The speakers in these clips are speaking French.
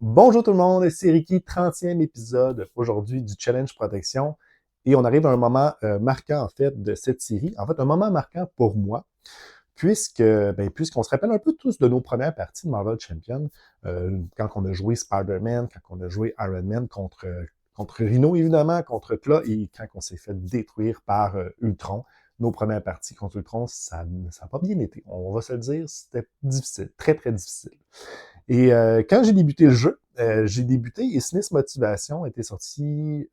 Bonjour tout le monde, c'est Ricky, 30e épisode aujourd'hui du Challenge Protection. Et on arrive à un moment marquant en fait de cette série. En fait, un moment marquant pour moi, puisqu'on se rappelle un peu tous de nos premières parties de Marvel Champion, quand on a joué Spider-Man, quand on a joué Iron Man contre Rhino évidemment, contre Claw, et quand on s'est fait détruire par Ultron. Nos premières parties contre Ultron, ça n'a pas bien été. On va se le dire, c'était difficile, très très difficile. Et quand j'ai débuté le jeu, j'ai débuté et Sinistre Motivation était sorti.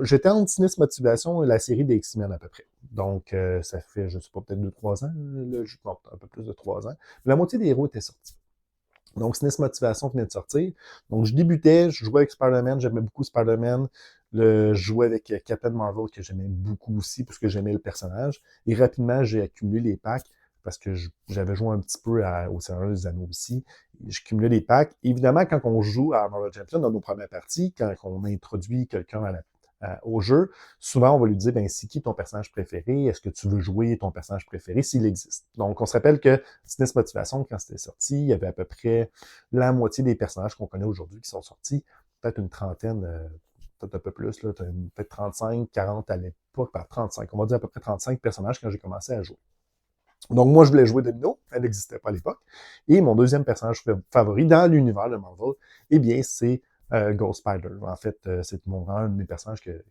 J'étais entre Sinistre Motivation et la série des X-Men à peu près. Donc, ça fait, je sais pas, peut-être 2-3 ans, le jeu, non, un peu plus de 3 ans. Mais la moitié des héros étaient sortis. Donc, Sinistre Motivation venait de sortir. Donc, je débutais, je jouais avec Spider-Man, j'aimais beaucoup Spider-Man. Je jouais avec Captain Marvel, que j'aimais beaucoup aussi, parce que j'aimais le personnage. Et rapidement, j'ai accumulé les packs, parce que j'avais joué un petit peu au Seigneur des Anneaux aussi. Je cumulais les packs. Évidemment, quand on joue à Marvel Champion, dans nos premières parties, quand on introduit quelqu'un au jeu, souvent on va lui dire, ben, c'est qui ton personnage préféré? Est-ce que tu veux jouer ton personnage préféré s'il existe? Donc, on se rappelle que Sinistre Motivation, quand c'était sorti, il y avait à peu près la moitié des personnages qu'on connaît aujourd'hui qui sont sortis, peut-être une trentaine, peut-être un peu plus, là, peut-être 35, 40 à l'époque, par 35, on va dire à peu près 35 personnages quand j'ai commencé à jouer. Donc, moi, je voulais jouer Domino, elle n'existait pas à l'époque. Et mon deuxième personnage favori dans l'univers de Marvel, eh bien, c'est Ghost Spider. En fait, c'est un de mes personnages que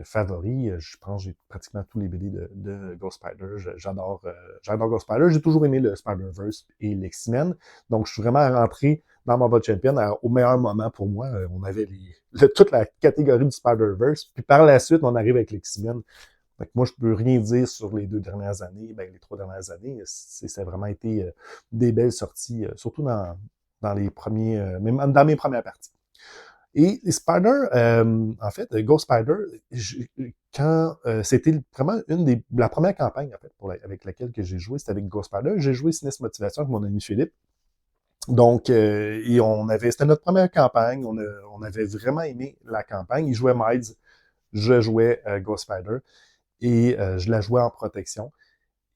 favoris. Je pense que j'ai pratiquement tous les BD de Ghost Spider. J'adore Ghost Spider. J'ai toujours aimé le Spider-Verse et l'X-Men. Donc, je suis vraiment rentré dans Marvel Champion au meilleur moment pour moi. On avait toute la catégorie du Spider-Verse. Puis par la suite, on arrive avec l'X-Men. Fait que moi, je peux rien dire sur les 2 dernières années, ben, les 3 dernières années. Ça a vraiment été des belles sorties, surtout dans les premiers, même dans mes premières parties. Et Spider, en fait, Ghost Spider, quand c'était vraiment la première campagne en fait avec laquelle que j'ai joué, c'était avec Ghost Spider. J'ai joué Sinistre Motivation avec mon ami Philippe. Donc, et c'était notre première campagne. On avait vraiment aimé la campagne. Il jouait Miles, je jouais Ghost Spider et je la jouais en protection.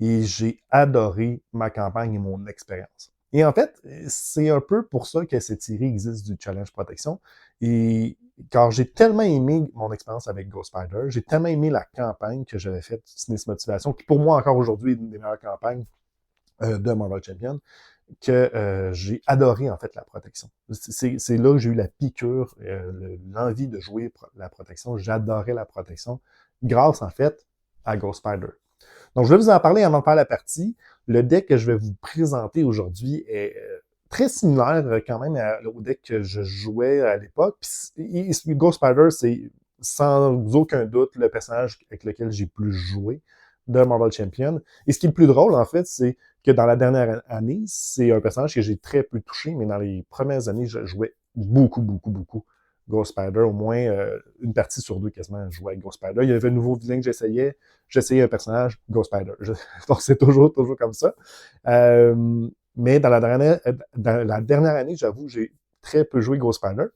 Et j'ai adoré ma campagne et mon expérience. Et en fait, c'est un peu pour ça que cette série existe du Challenge Protection. Et car j'ai tellement aimé mon expérience avec Ghost Spider, j'ai tellement aimé la campagne que j'avais faite, Sinistre Motivation, qui pour moi encore aujourd'hui est une des meilleures campagnes de Marvel Champion, que j'ai adoré en fait la protection. C'est là que j'ai eu la piqûre, l'envie de jouer la protection. J'adorais la protection grâce en fait à Ghost Spider. Donc, je vais vous en parler avant de faire la partie. Le deck que je vais vous présenter aujourd'hui est très similaire quand même au deck que je jouais à l'époque. Puis, Ghost Spider, c'est sans aucun doute le personnage avec lequel j'ai plus joué de Marvel Champion. Et ce qui est le plus drôle, en fait, c'est que dans la dernière année, c'est un personnage que j'ai très peu touché, mais dans les premières années, je jouais beaucoup, beaucoup, beaucoup Ghost Spider, au moins une partie sur deux quasiment, je jouais avec Ghost Spider. Il y avait un nouveau vilain que j'essayais un personnage, Ghost Spider. Donc c'est toujours comme ça. Mais dans la dernière année, j'avoue, j'ai très peu joué Ghost Spider.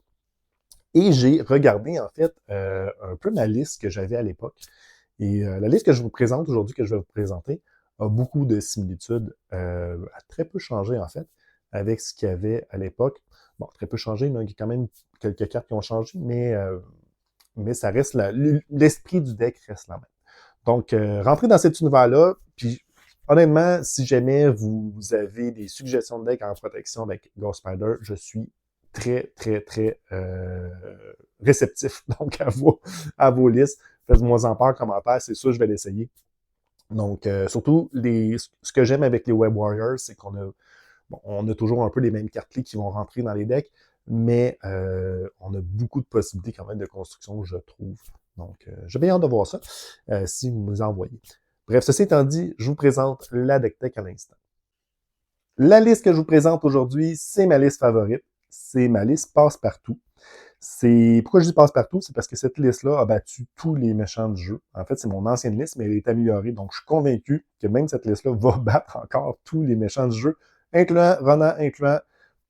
Et j'ai regardé, en fait, un peu ma liste que j'avais à l'époque. Et la liste que je vous présente aujourd'hui, que je vais vous présenter, a beaucoup de similitudes, a très peu changé, en fait, avec ce qu'il y avait à l'époque. Bon, très peu changé, il y a quand même quelques cartes qui ont changé, mais ça reste l'esprit du deck reste la même. Donc, rentrez dans cet univers-là, puis honnêtement, si jamais vous avez des suggestions de deck en protection avec Ghost Spider, je suis très, très, très réceptif donc à vos listes. Faites-moi en part en commentaire, c'est sûr, je vais l'essayer. Donc, surtout, ce que j'aime avec les Web Warriors, c'est on a toujours un peu les mêmes cartes clés qui vont rentrer dans les decks, mais on a beaucoup de possibilités quand même de construction, je trouve. Donc, j'ai bien hâte de voir ça, si vous nous envoyez. Bref, ceci étant dit, je vous présente la deck tech à l'instant. La liste que je vous présente aujourd'hui, c'est ma liste favorite. C'est ma liste passe-partout. Pourquoi je dis passe-partout? C'est parce que cette liste-là a battu tous les méchants du jeu. En fait, c'est mon ancienne liste, mais elle est améliorée. Donc, je suis convaincu que même cette liste-là va battre encore tous les méchants du jeu, incluant Ronan, incluant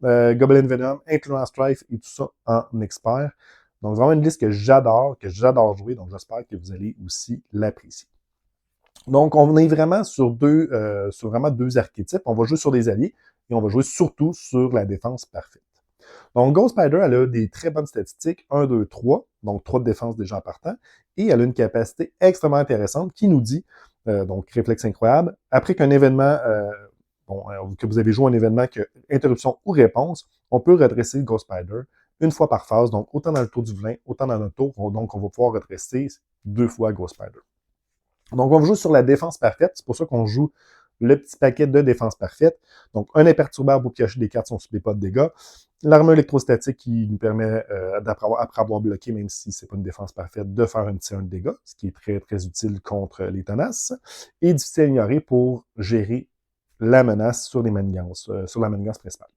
Goblin Venom, incluant Strife et tout ça en expert. Donc, vraiment une liste que j'adore jouer. Donc, j'espère que vous allez aussi l'apprécier. Donc, on est vraiment sur vraiment deux archétypes. On va jouer sur des alliés et on va jouer surtout sur la défense parfaite. Donc, Ghost Spider, elle a des très bonnes statistiques, 1, 2, 3, donc 3 de défense déjà en partant, et elle a une capacité extrêmement intéressante qui nous dit, donc réflexe incroyable, après qu'un événement, que vous avez joué un événement que interruption ou réponse, on peut redresser le Ghost Spider une fois par phase, donc autant dans le tour du vilain, autant dans notre tour, donc on va pouvoir redresser 2 fois Ghost Spider. Donc, on va jouer sur la défense parfaite. C'est pour ça qu'on joue le petit paquet de défense parfaite. Donc, un imperturbable pour piocher des cartes si on ne subit pas de dégâts. L'armure électrostatique qui nous permet, après avoir bloqué, même si ce n'est pas une défense parfaite, de faire un petit 1 de dégâts, ce qui est très, très utile contre les tenaces. Et difficile à ignorer pour gérer la menace sur les manigances, sur la manigance principale.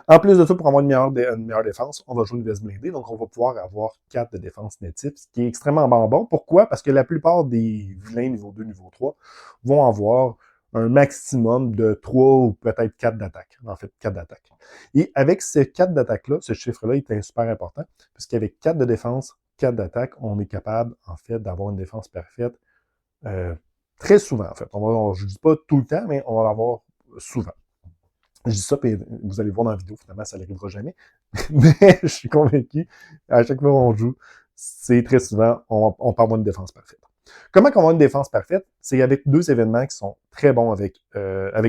En plus de ça, pour avoir une meilleure défense, on va jouer une veste blindée, donc on va pouvoir avoir 4 de défense native, ce qui est extrêmement bonbon. Pourquoi? Parce que la plupart des vilains niveau 2, niveau 3 vont avoir un maximum de 3 ou peut-être 4 d'attaque. En fait, 4 d'attaque. Et avec ces 4 d'attaque-là, ce chiffre-là est super important, puisqu'avec 4 de défense, 4 d'attaque, on est capable, en fait, d'avoir une défense parfaite très souvent, en fait. Je ne dis pas tout le temps, mais on va l'avoir souvent. Je dis ça, puis vous allez voir dans la vidéo, finalement, ça n'arrivera jamais. Mais je suis convaincu, à chaque fois qu'on joue, c'est très souvent, on peut avoir une défense parfaite. Comment on va avoir une défense parfaite? C'est avec 2 événements qui sont très bons avec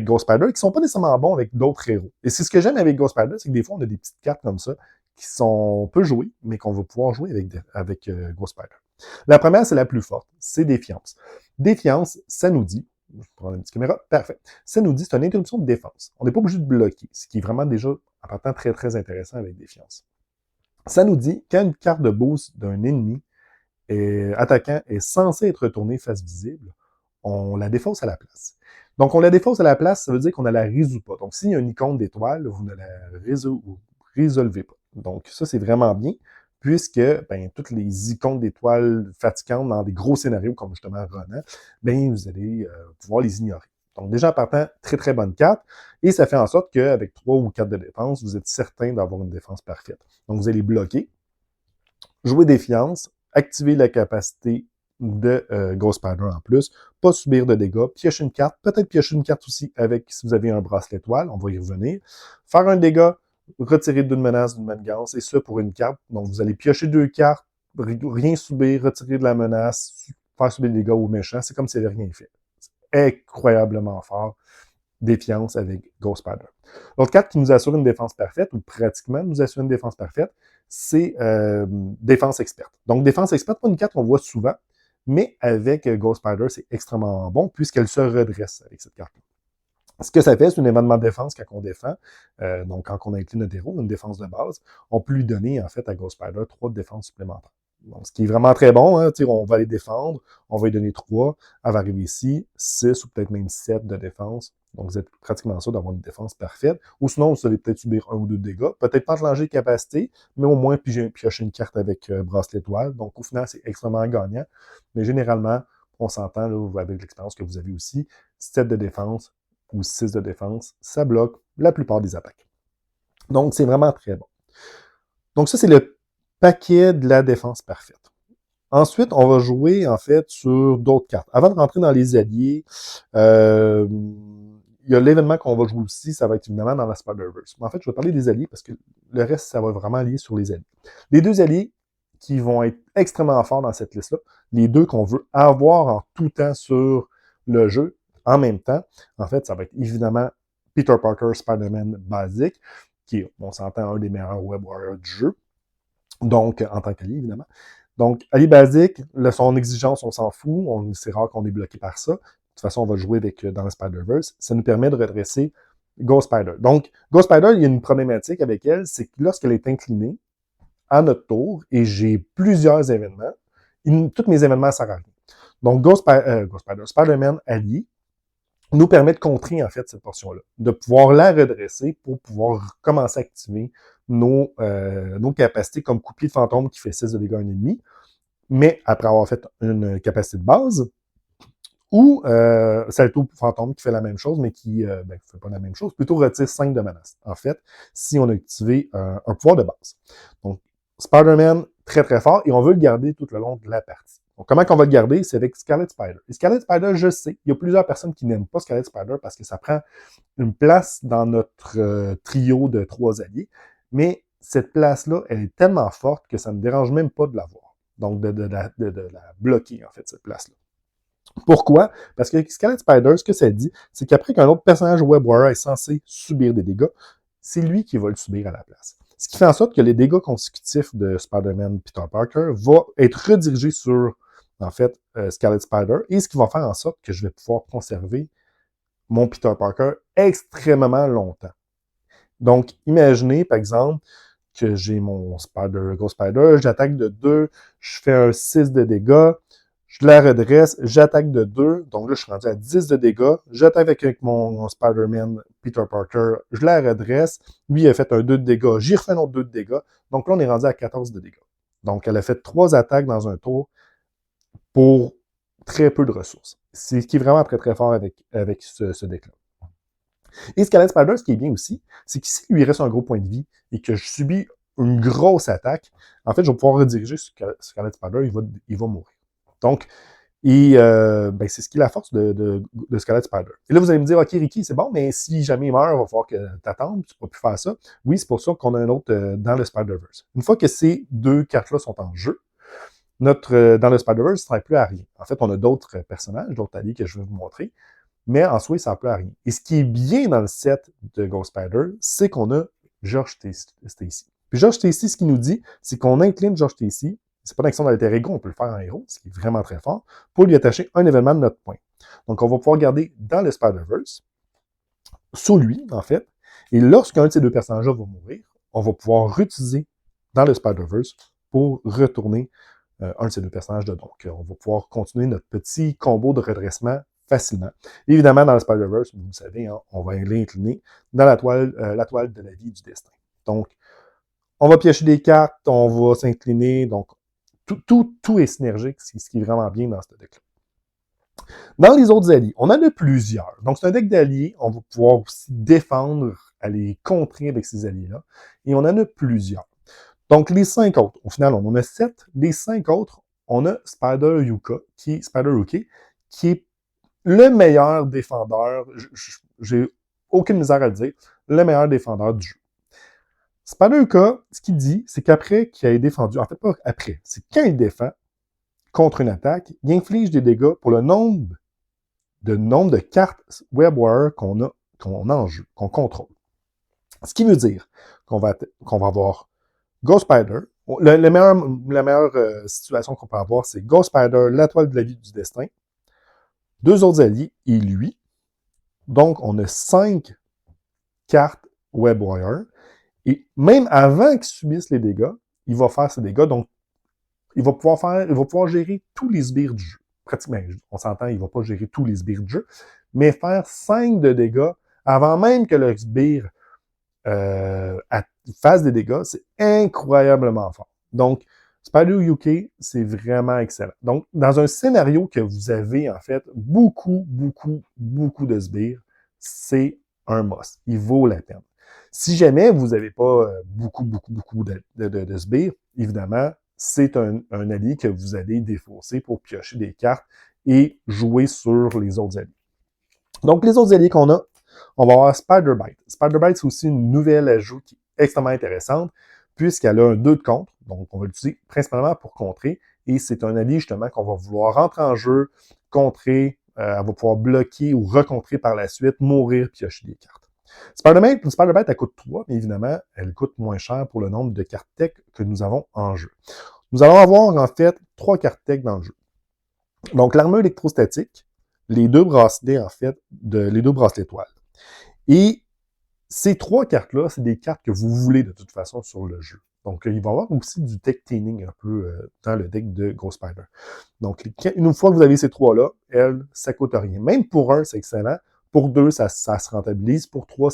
Ghost Spider, qui ne sont pas nécessairement bons avec d'autres héros. Et c'est ce que j'aime avec Ghost Spider, c'est que des fois, on a des petites cartes comme ça, qui sont peu jouées, mais qu'on va pouvoir jouer avec Ghost Spider. La première, c'est la plus forte, c'est Défiance. Défiance, ça nous dit, je vais prendre une petite caméra. Parfait. Ça nous dit c'est une interruption de défense. On n'est pas obligé de bloquer, ce qui est vraiment déjà, en partant, très, très intéressant avec Défiance. Ça nous dit quand une carte de boost d'un ennemi attaquant est censée être retournée face visible, on la défausse à la place. Donc, on la défausse à la place, ça veut dire qu'on ne la résout pas. Donc, s'il y a une icône d'étoile, vous ne la résolvez pas. Donc, ça, c'est vraiment bien, puisque toutes les icônes d'étoiles fatigantes dans des gros scénarios comme justement Ronan, vous allez pouvoir les ignorer. Donc déjà en partant, très très bonne carte, et ça fait en sorte qu'avec 3 ou 4 de défense, vous êtes certain d'avoir une défense parfaite. Donc vous allez bloquer, jouer Défiance, activer la capacité de Ghost Spider en plus, pas subir de dégâts, piocher une carte, peut-être piocher une carte aussi avec, si vous avez un bracelet étoile, on va y revenir, faire un dégât, retirer d'une menace, d'une manigance, et ça pour une carte. Donc, vous allez piocher 2 cartes, rien subir, retirer de la menace, faire subir des dégâts aux méchants. C'est comme si elle n'avait rien fait. C'est incroyablement fort. Défiance avec Ghost Spider. L'autre carte qui nous assure une défense parfaite, ou pratiquement nous assure une défense parfaite, c'est Défense Experte. Donc, Défense Experte, pas une carte qu'on voit souvent, mais avec Ghost Spider, c'est extrêmement bon, puisqu'elle se redresse avec cette carte-là. Ce que ça fait, c'est un événement de défense quand on défend. Donc, quand on inclut notre héros, une défense de base, on peut lui donner, en fait, à Ghost Spider 3 de défense supplémentaires. Donc, ce qui est vraiment très bon, hein, on va les défendre, on va lui donner 3, elle va arriver ici, 6 ou peut-être même 7 de défense. Donc, vous êtes pratiquement sûr d'avoir une défense parfaite. Ou sinon, vous allez peut-être subir 1 ou 2 dégâts. Peut-être pas changer de capacité, mais au moins piocher une carte avec bracelet étoile. Donc, au final, c'est extrêmement gagnant. Mais généralement, on s'entend là, avec l'expérience que vous avez aussi, 7 de défense, ou 6 de défense, ça bloque la plupart des attaques. Donc, c'est vraiment très bon. Donc, ça, c'est le paquet de la défense parfaite. Ensuite, on va jouer, en fait, sur d'autres cartes. Avant de rentrer dans les alliés, il y a l'événement qu'on va jouer aussi, ça va être évidemment dans la Spider-Verse. Mais en fait, je vais parler des alliés parce que le reste, ça va vraiment lier sur les alliés. Les 2 alliés qui vont être extrêmement forts dans cette liste-là, les 2 qu'on veut avoir en tout temps sur le jeu, en même temps, en fait, ça va être évidemment Peter Parker Spider-Man basique, qui est, on s'entend, un des meilleurs web warriors du jeu, donc en tant qu'allié, évidemment. Donc, allié basique, son exigence, on s'en fout, c'est rare qu'on est bloqué par ça. De toute façon, on va jouer dans le Spider-Verse. Ça nous permet de redresser Ghost Spider. Donc, Ghost Spider, il y a une problématique avec elle, c'est que lorsqu'elle est inclinée, à notre tour, et j'ai plusieurs événements, tous mes événements servent à rien. Donc, Spider-Man allié, nous permet de contrer, en fait, cette portion-là, de pouvoir la redresser pour pouvoir commencer à activer nos capacités comme coupier de fantôme qui fait 6 de dégâts à un ennemi, mais après avoir fait une capacité de base, ou Salto fantôme qui fait la même chose, mais qui ne fait pas la même chose, plutôt retire 5 de menace, en fait, si on a activé un pouvoir de base. Donc, Spider-Man, très très fort, et on veut le garder tout le long de la partie. Donc, comment qu'on va le garder? C'est avec Scarlet Spider. Et Scarlet Spider, je sais, il y a plusieurs personnes qui n'aiment pas Scarlet Spider parce que ça prend une place dans notre trio de 3 alliés. mais cette place-là, elle est tellement forte que ça ne me dérange même pas de la voir. Donc, de la bloquer, en fait, cette place-là. Pourquoi? Parce que Scarlet Spider, ce que ça dit, c'est qu'après qu'un autre personnage WebWarrior est censé subir des dégâts, c'est lui qui va le subir à la place. Ce qui fait en sorte que les dégâts consécutifs de Spider-Man Peter Parker vont être redirigés sur, en fait, Scarlet Spider, et ce qui va faire en sorte que je vais pouvoir conserver mon Peter Parker extrêmement longtemps. Donc, imaginez, par exemple, que j'ai mon Ghost Spider, j'attaque de 2, je fais un 6 de dégâts, je la redresse, j'attaque de 2, donc là, je suis rendu à 10 de dégâts, j'attaque avec mon Spider-Man Peter Parker, je la redresse, lui, il a fait un 2 de dégâts, j'y refais un autre 2 de dégâts, donc là, on est rendu à 14 de dégâts. Donc, elle a fait 3 attaques dans un tour pour très peu de ressources. C'est ce qui est vraiment très, très fort avec ce deck-là. Et Scarlet Spider, ce qui est bien aussi, c'est qu'ici, lui, il reste un gros point de vie et que je subis une grosse attaque, en fait, je vais pouvoir rediriger Scarlet Spider, il va mourir. Donc, ben, c'est ce qui est la force de Scarlet Spider. Et là, vous allez me dire, OK, Ricky, c'est bon, mais si jamais il meurt, il va falloir que tu attendes, tu ne pourras plus faire ça. Oui, c'est pour ça qu'on a un autre dans le Spider-Verse. Une fois que ces deux cartes-là sont en jeu, dans le Spider-Verse, ça ne sert plus à rien. En fait, on a d'autres personnages, d'autres alliés que je vais vous montrer, mais en soi, ça ne sert plus à rien. Et ce qui est bien dans le set de Ghost Spider, c'est qu'on a George Stacy. Puis George Stacy, ce qu'il nous dit, c'est qu'on incline George Stacy, c'est pas une action d'alter ego, on peut le faire en héros, ce qui est vraiment très fort, pour lui attacher un événement de notre point. Donc, on va pouvoir garder dans le Spider-Verse, sous lui, en fait, et lorsqu'un de ces deux personnages-là va mourir, on va pouvoir réutiliser dans le Spider-Verse pour retourner un de ces deux personnages-là. Donc, on va pouvoir continuer notre petit combo de redressement facilement. Évidemment, dans le Spider-Verse, vous le savez, hein, on va l'incliner dans la toile de la vie et du destin. Donc, on va piocher des cartes, on va s'incliner, donc tout est synergique, c'est ce qui est vraiment bien dans ce deck-là. Dans les autres alliés, on en a plusieurs. Donc, c'est un deck d'alliés, on va pouvoir aussi défendre, aller contrer avec ces alliés-là, et on en a plusieurs. Donc, les 5 autres, au final, on en a 7. Les 5 autres, on a Spider-Rookie, qui est le meilleur défendeur, j'ai aucune misère à le dire, le meilleur défendeur du jeu. Spider-Rookie, ce qu'il dit, c'est qu'après qu'il ait défendu, en fait pas après, c'est quand il défend contre une attaque, il inflige des dégâts pour le nombre de cartes WebWarrior qu'on a en jeu, qu'on contrôle. Ce qui veut dire qu'on va avoir Ghost Spider. La meilleure situation qu'on peut avoir, c'est Ghost Spider, la toile de la vie du destin, deux autres alliés et lui. Donc, on a 5 cartes WebWarrior. Et même avant qu'il subisse les dégâts, il va faire ses dégâts. Donc, il va pouvoir gérer tous les sbires du jeu. Pratiquement, on s'entend, il ne va pas gérer tous les sbires du jeu, mais faire 5 de dégâts avant même que le sbire fasse des dégâts, c'est incroyablement fort. Donc, Spider-Rookie, c'est vraiment excellent. Donc, dans un scénario que vous avez, en fait, beaucoup de sbires, c'est un must. Il vaut la peine. Si jamais vous n'avez pas beaucoup de sbires, évidemment, c'est un allié que vous allez défausser pour piocher des cartes et jouer sur les autres alliés. Donc, les autres alliés qu'on a, on va avoir Spider-Bite. Spider-Bite, c'est aussi une nouvelle ajout qui est extrêmement intéressante, puisqu'elle a un 2 de contre, donc on va l'utiliser principalement pour contrer, et c'est un allié justement qu'on va vouloir rentrer en jeu, contrer, elle va pouvoir bloquer ou recontrer par la suite, mourir, piocher des cartes. Spider-Bite, elle coûte 3, mais évidemment, elle coûte moins cher pour le nombre de cartes tech que nous avons en jeu. Nous allons avoir en fait 3 cartes tech dans le jeu. Donc, l'armure électrostatique, les 2 bracelets, en fait, les 2 bracelets toiles. Et ces 3 cartes-là, c'est des cartes que vous voulez de toute façon sur le jeu. Donc, il va y avoir aussi du deck cleaning un peu dans le deck de Ghost Spider. Donc, une fois que vous avez ces 3-là, ça coûte rien. Même pour 1, c'est excellent. Pour 2, ça se rentabilise. Pour 3,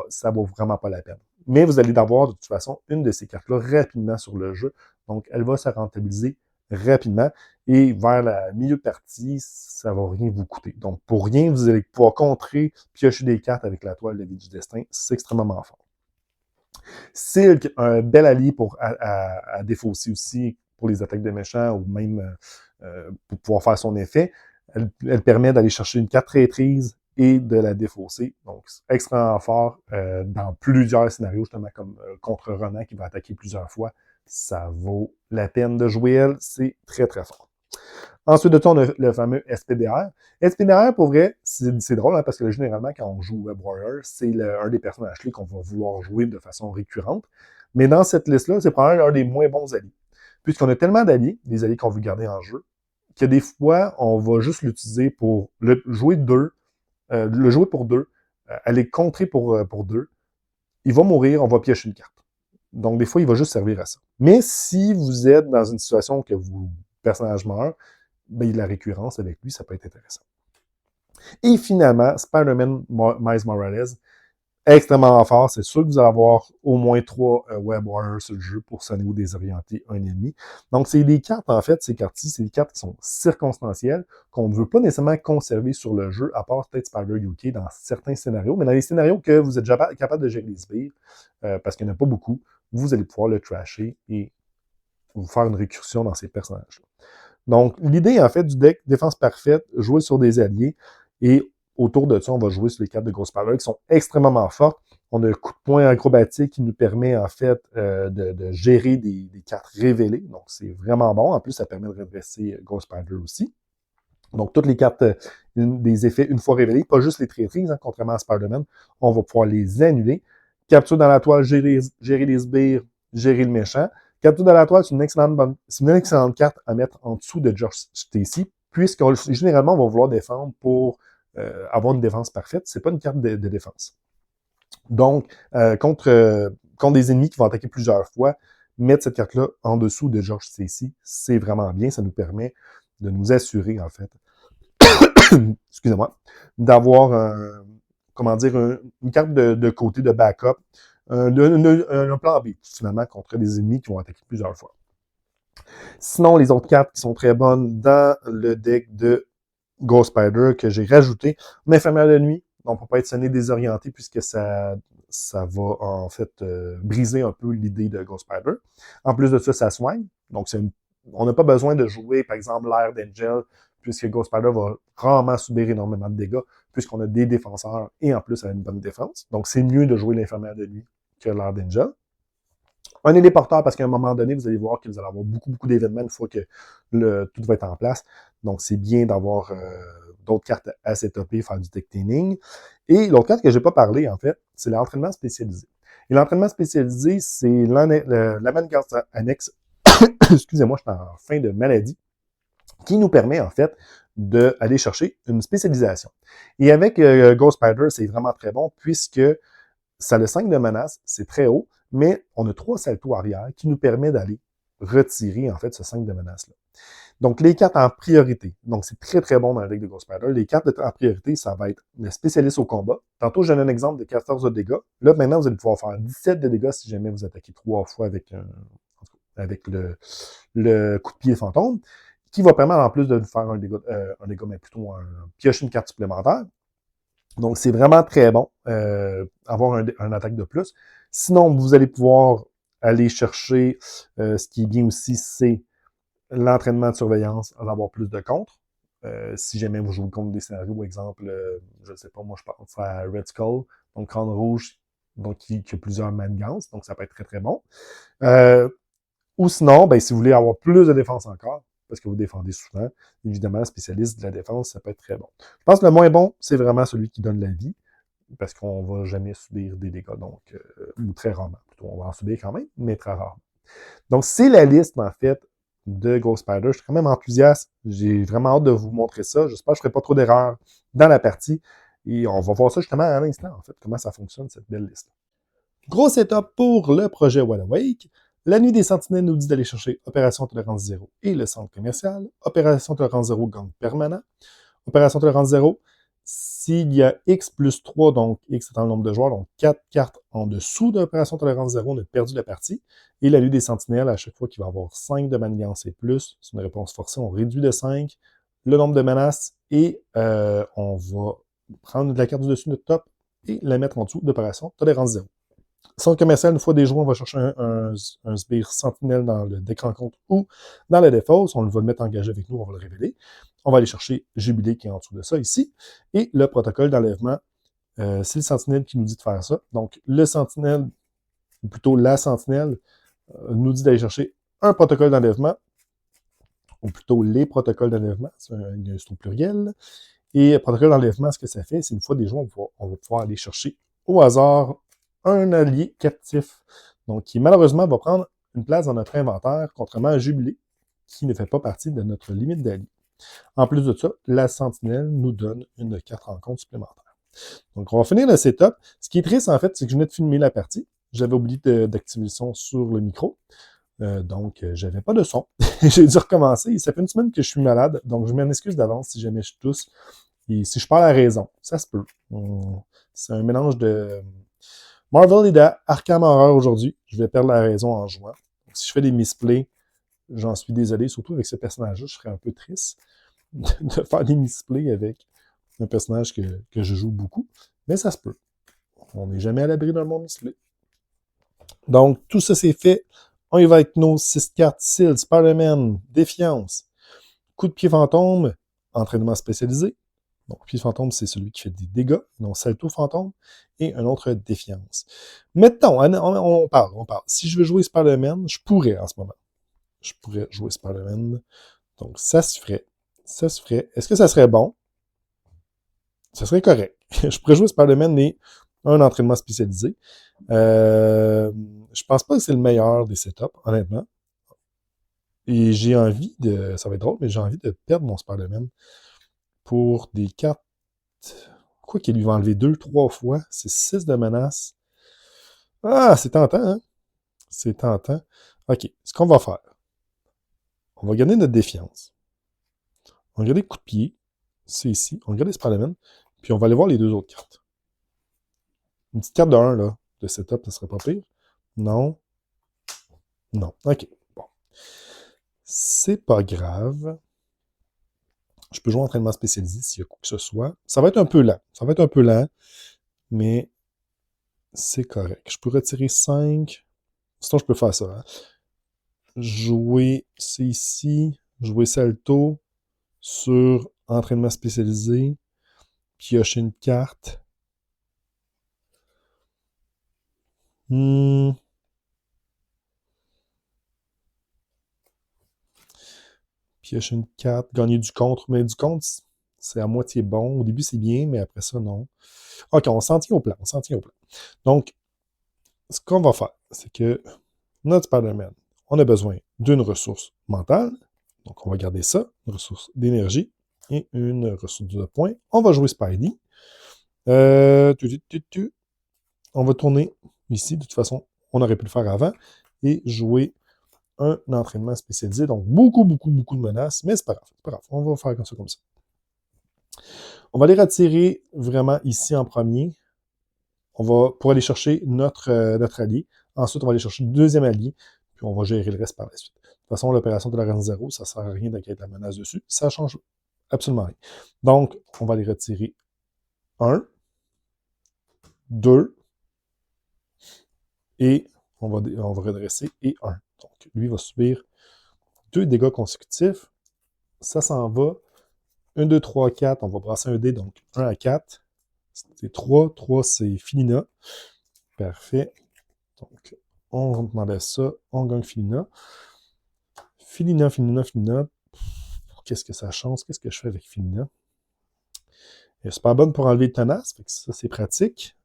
ça vaut vraiment pas la peine. Mais vous allez avoir de toute façon une de ces cartes-là rapidement sur le jeu. Donc, elle va se rentabiliser rapidement. Et vers la milieu de partie, ça va rien vous coûter. Donc, pour rien, vous allez pouvoir contrer, piocher des cartes avec la toile de la vie du destin. C'est extrêmement fort. Silk, un bel allié à défausser aussi pour les attaques de méchants ou même pour pouvoir faire son effet. Elle permet d'aller chercher une carte traîtrise et de la défausser. Donc, c'est extrêmement fort dans plusieurs scénarios, justement, comme contre Ronan qui va attaquer plusieurs fois. Ça vaut la peine de jouer elle. C'est très, très fort. Ensuite de ça, on a le fameux SPDR. SPDR, pour vrai, c'est drôle, hein, parce que généralement, quand on joue Web Warrior, c'est un des personnages clés qu'on va vouloir jouer de façon récurrente. Mais dans cette liste-là, c'est probablement un des moins bons alliés. Puisqu'on a tellement d'alliés, des alliés qu'on veut garder en jeu, que des fois, on va juste l'utiliser pour le jouer pour deux, aller contrer pour deux. Il va mourir, on va piocher une carte. Donc, des fois, il va juste servir à ça. Mais si vous êtes dans une situation que le personnage meurt, ben, la récurrence avec lui, ça peut être intéressant. Et finalement, Spider-Man Miles Morales, extrêmement fort. C'est sûr que vous allez avoir au moins 3 Web Warriors sur le jeu pour sonner ou désorienter un ennemi. Donc, c'est des cartes, en fait, ces cartes-ci, c'est des cartes qui sont circonstancielles, qu'on ne veut pas nécessairement conserver sur le jeu, à part peut-être Spider-UK dans certains scénarios. Mais dans les scénarios que vous êtes déjà capable de gérer les sbires, parce qu'il n'y en a pas beaucoup, vous allez pouvoir le trasher et vous faire une récursion dans ces personnages-là. Donc, l'idée, en fait, du deck Défense Parfaite, jouer sur des alliés, et autour de ça, on va jouer sur les cartes de Ghost Spider qui sont extrêmement fortes. On a un coup de poing acrobatique qui nous permet, en fait, de gérer des cartes révélées. Donc, c'est vraiment bon. En plus, ça permet de redresser Ghost Spider aussi. Donc, toutes les cartes des effets une fois révélées, pas juste les traîtrises, hein, contrairement à Spider-Man, on va pouvoir les annuler. Capture dans la toile, gérer les sbires, gérer le méchant. Capture dans la toile, c'est une excellente carte à mettre en dessous de George Stacy, puisque généralement, on va vouloir défendre pour avoir une défense parfaite. C'est pas une carte de défense. Donc, contre des ennemis qui vont attaquer plusieurs fois, mettre cette carte-là en dessous de George Stacy, c'est vraiment bien. Ça nous permet de nous assurer, en fait, excusez-moi, d'avoir une carte de côté de backup, un plan B, finalement, contre des ennemis qui vont attaquer plusieurs fois. Sinon, les autres cartes qui sont très bonnes dans le deck de Ghost Spider que j'ai rajouté, l'infirmière de nuit, donc on peut pas être sonné désorienté puisque ça va en fait briser un peu l'idée de Ghost Spider. En plus de ça, ça soigne, donc on n'a pas besoin de jouer, par exemple, l'air d'Angel, puisque Ghost Spider va rarement subir énormément de dégâts, puisqu'on a des défenseurs et en plus, elle a une bonne défense. Donc, c'est mieux de jouer l'infirmière de nuit que l'air d'Angel. Un téléporteur, parce qu'à un moment donné, vous allez voir que vous allez avoir beaucoup d'événements une fois que tout va être en place. Donc, c'est bien d'avoir d'autres cartes à setuper, faire du deck cleaning. Et l'autre carte que je n'ai pas parlé, en fait, c'est l'entraînement spécialisé. Et l'entraînement spécialisé, c'est la manigance annexe, excusez-moi, je suis en fin de maladie, qui nous permet, en fait, d'aller chercher une spécialisation. Et avec Ghost Spider, c'est vraiment très bon, puisque ça a le 5 de menace, c'est très haut, mais on a 3 saltos arrière qui nous permet d'aller retirer, en fait, ce 5 de menace-là. Donc, les cartes en priorité. Donc, c'est très, très bon dans le deck de Ghost Spider. Les cartes en priorité, ça va être le spécialiste au combat. Tantôt, j'ai donné un exemple de 14 de dégâts. Là, maintenant, vous allez pouvoir faire 17 de dégâts si jamais vous attaquez 3 fois avec le coup de pied fantôme, qui va permettre, en plus de faire un dégât, mais plutôt piocher une carte supplémentaire. Donc, c'est vraiment très bon avoir un attaque de plus. Sinon, vous allez pouvoir aller chercher, ce qui est bien aussi, c'est l'entraînement de surveillance, d'avoir plus de contre. Si jamais vous jouez contre des scénarios, exemple, je ne sais pas, moi je pense à Red Skull, donc crâne rouge, donc qui a plusieurs manigances, donc ça peut être très très bon. Ou sinon, ben, si vous voulez avoir plus de défense encore, parce que vous défendez souvent, évidemment, spécialiste de la défense, ça peut être très bon. Je pense que le moins bon, c'est vraiment celui qui donne la vie, parce qu'on va jamais subir des dégâts, donc, ou très rarement. Plutôt, on va en subir quand même, mais très rarement. Donc, c'est la liste, en fait, de Ghost Spider. Je suis quand même enthousiaste. J'ai vraiment hâte de vous montrer ça. J'espère que je ne ferai pas trop d'erreurs dans la partie. Et on va voir ça justement à l'instant, en fait, comment ça fonctionne, cette belle liste. Gros setup pour le projet Wide Awake. La Nuit des Sentinelles nous dit d'aller chercher Opération Tolérance 0 et le centre commercial. Opération Tolérance 0, gang permanent. Opération Tolérance 0, s'il y a X plus 3, donc X étant le nombre de joueurs, donc 4 cartes en dessous d'Opération Tolérance 0, on a perdu la partie. Et la Nuit des Sentinelles, à chaque fois qu'il va avoir 5 de manigance et plus, c'est une réponse forcée, on réduit de 5 le nombre de menaces et on va prendre la carte du dessus de notre top et la mettre en dessous d'Opération Tolérance 0. Centre commercial, une fois des joueurs, on va chercher un sbire sentinelle dans le deck rencontre ou dans la défausse. On va le mettre engagé avec nous, on va le révéler. On va aller chercher Jubilé qui est en dessous de ça ici. Et le protocole d'enlèvement, c'est le sentinelle qui nous dit de faire ça. Donc, le sentinelle, ou plutôt la sentinelle, nous dit d'aller chercher un protocole d'enlèvement, ou plutôt les protocoles d'enlèvement, c'est au pluriel. Et protocole d'enlèvement, ce que ça fait, c'est une fois des joueurs, on va pouvoir aller chercher au hasard un allié captif, donc qui malheureusement va prendre une place dans notre inventaire, contrairement à Jubilé, qui ne fait pas partie de notre limite d'alliés. En plus de ça, la sentinelle nous donne une carte rencontre supplémentaire. Donc, on va finir le setup. Ce qui est triste, en fait, c'est que je venais de filmer la partie. J'avais oublié d'activer le son sur le micro. Donc, j'avais pas de son. J'ai dû recommencer. Ça fait une semaine que je suis malade, donc je m'en excuse d'avance si jamais je tousse. Et si je parle à raison, ça se peut. C'est un mélange de Marvel et d'Arkham Horror aujourd'hui. Je vais perdre la raison en jouant. Donc, si je fais des misplays, j'en suis désolé. Surtout avec ce personnage-là, je serais un peu triste de faire des misplays avec un personnage que je joue beaucoup. Mais ça se peut. On n'est jamais à l'abri d'un bon misplay. Donc, tout ça, c'est fait. On y va avec nos 6 cartes. Seal, Spider-Man, Défiance, Coup de pied fantôme, entraînement spécialisé. Donc, pied fantôme, c'est celui qui fait des dégâts, non salto fantôme, et un autre défiance. Mettons, on parle. Si je veux jouer Spider-Man, je pourrais en ce moment. Je pourrais jouer Spider-Man. Donc, ça se ferait. Ça se ferait. Est-ce que ça serait bon? Ça serait correct. Je pourrais jouer Spider-Man, mais un entraînement spécialisé. Je pense pas que c'est le meilleur des setups, honnêtement. Et j'ai envie de... Ça va être drôle, mais j'ai envie de perdre mon Spider-Man pour des cartes... Quoi qu'il lui va enlever 2-3 fois? C'est 6 de menace. Ah, c'est tentant, hein? C'est tentant. OK, ce qu'on va faire, on va gagner notre défiance. On va garder coup de pied. C'est ici. On va garder Spider-Man. Puis on va aller voir les deux autres cartes. Une petite carte de 1, là, de setup, ça serait pas pire. Non. Non. OK. Bon. C'est pas grave. Je peux jouer entraînement spécialisé s'il y a quoi que ce soit. Ça va être un peu lent. Ça va être un peu lent, mais c'est correct. Je peux retirer 5. Sinon, je peux faire ça. Hein. Jouer, c'est ici. Jouer salto sur entraînement spécialisé. Piocher une carte. Piocher une carte. Gagner du contre. Mais du contre, c'est à moitié bon. Au début, c'est bien, mais après ça, non. OK, on s'en tient au plan. On s'en tient au plan. Donc, ce qu'on va faire, c'est que notre Spider-Man, on a besoin d'une ressource mentale. Donc, on va garder ça, une ressource d'énergie et une ressource de points. On va jouer Spidey. On va tourner ici. De toute façon, on aurait pu le faire avant. Et jouer un entraînement spécialisé. Donc, beaucoup de menaces. Mais c'est pas grave. C'est pas grave. On va faire comme ça. On va les retirer vraiment ici en premier. On va pour aller chercher notre allié. Ensuite, on va aller chercher le deuxième allié. Puis on va gérer le reste par la suite. De toute façon, l'opération de la 0, ça ne sert à rien d'inquiéter la menace dessus. Ça ne change absolument rien. Donc, on va les retirer 1, 2, et on va redresser, et 1. Donc, lui va subir 2 dégâts consécutifs. Ça s'en va. 1, 2, 3, 4. On va brasser un dé, donc 1 à 4. C'est 3. 3, c'est Filina. Parfait. Donc, on enlève ça. On gagne Filina. Filina. Qu'est-ce que ça change? Qu'est-ce que je fais avec Filina? Elle est super bonne pour enlever le tenace, fait que ça, c'est pratique.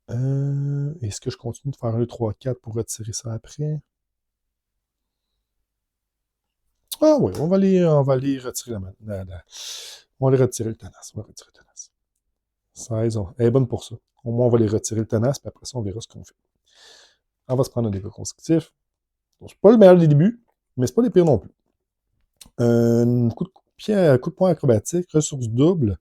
Est-ce que je continue de faire un 3-4 pour retirer ça après? Ah oui, on va aller retirer on va aller retirer le tenace. On va retirer le tenace. 16, elle est bonne pour ça. Au moins, on va aller retirer le tenace, puis après ça, on verra ce qu'on fait. On va se prendre un dégât consécutif. Donc, c'est pas le meilleur des débuts, mais c'est pas les pires non plus. Coup de poing acrobatique, ressources doubles,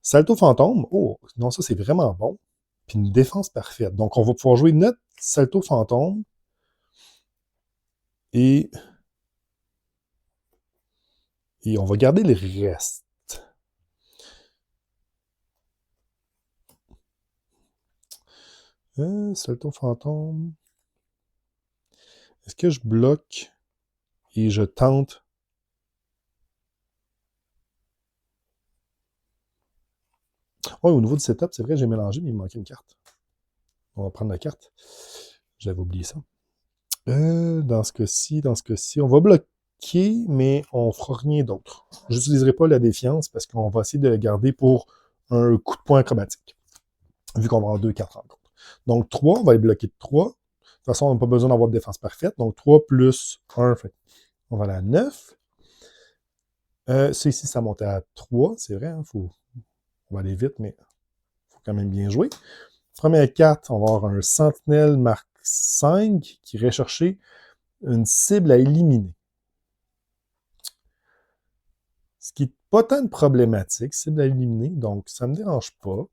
salto fantôme. Oh, non, ça c'est vraiment bon. Puis une défense parfaite. Donc on va pouvoir jouer notre salto fantôme et on va garder le reste. Salto fantôme. Est-ce que je bloque et je tente? Oui, au niveau du setup, c'est vrai, j'ai mélangé, mais il me manquait une carte. On va prendre la carte. J'avais oublié ça. Dans ce cas-ci, on va bloquer, mais on fera rien d'autre. Je n'utiliserai pas la défiance parce qu'on va essayer de le garder pour un coup de poing acrobatique, vu qu'on va avoir deux cartes en compte. Donc 3, on va les bloquer de 3. De toute façon, on n'a pas besoin d'avoir de défense parfaite. Donc 3 plus 1, on va aller à 9. Ça ici, ça montait à 3, c'est vrai, hein, on va aller vite, mais il faut quand même bien jouer. Première carte, on va avoir un Sentinelle Mark 5 qui irait chercher une cible à éliminer. Ce qui n'est pas tant de problématique, cible à éliminer, donc ça ne me dérange pas.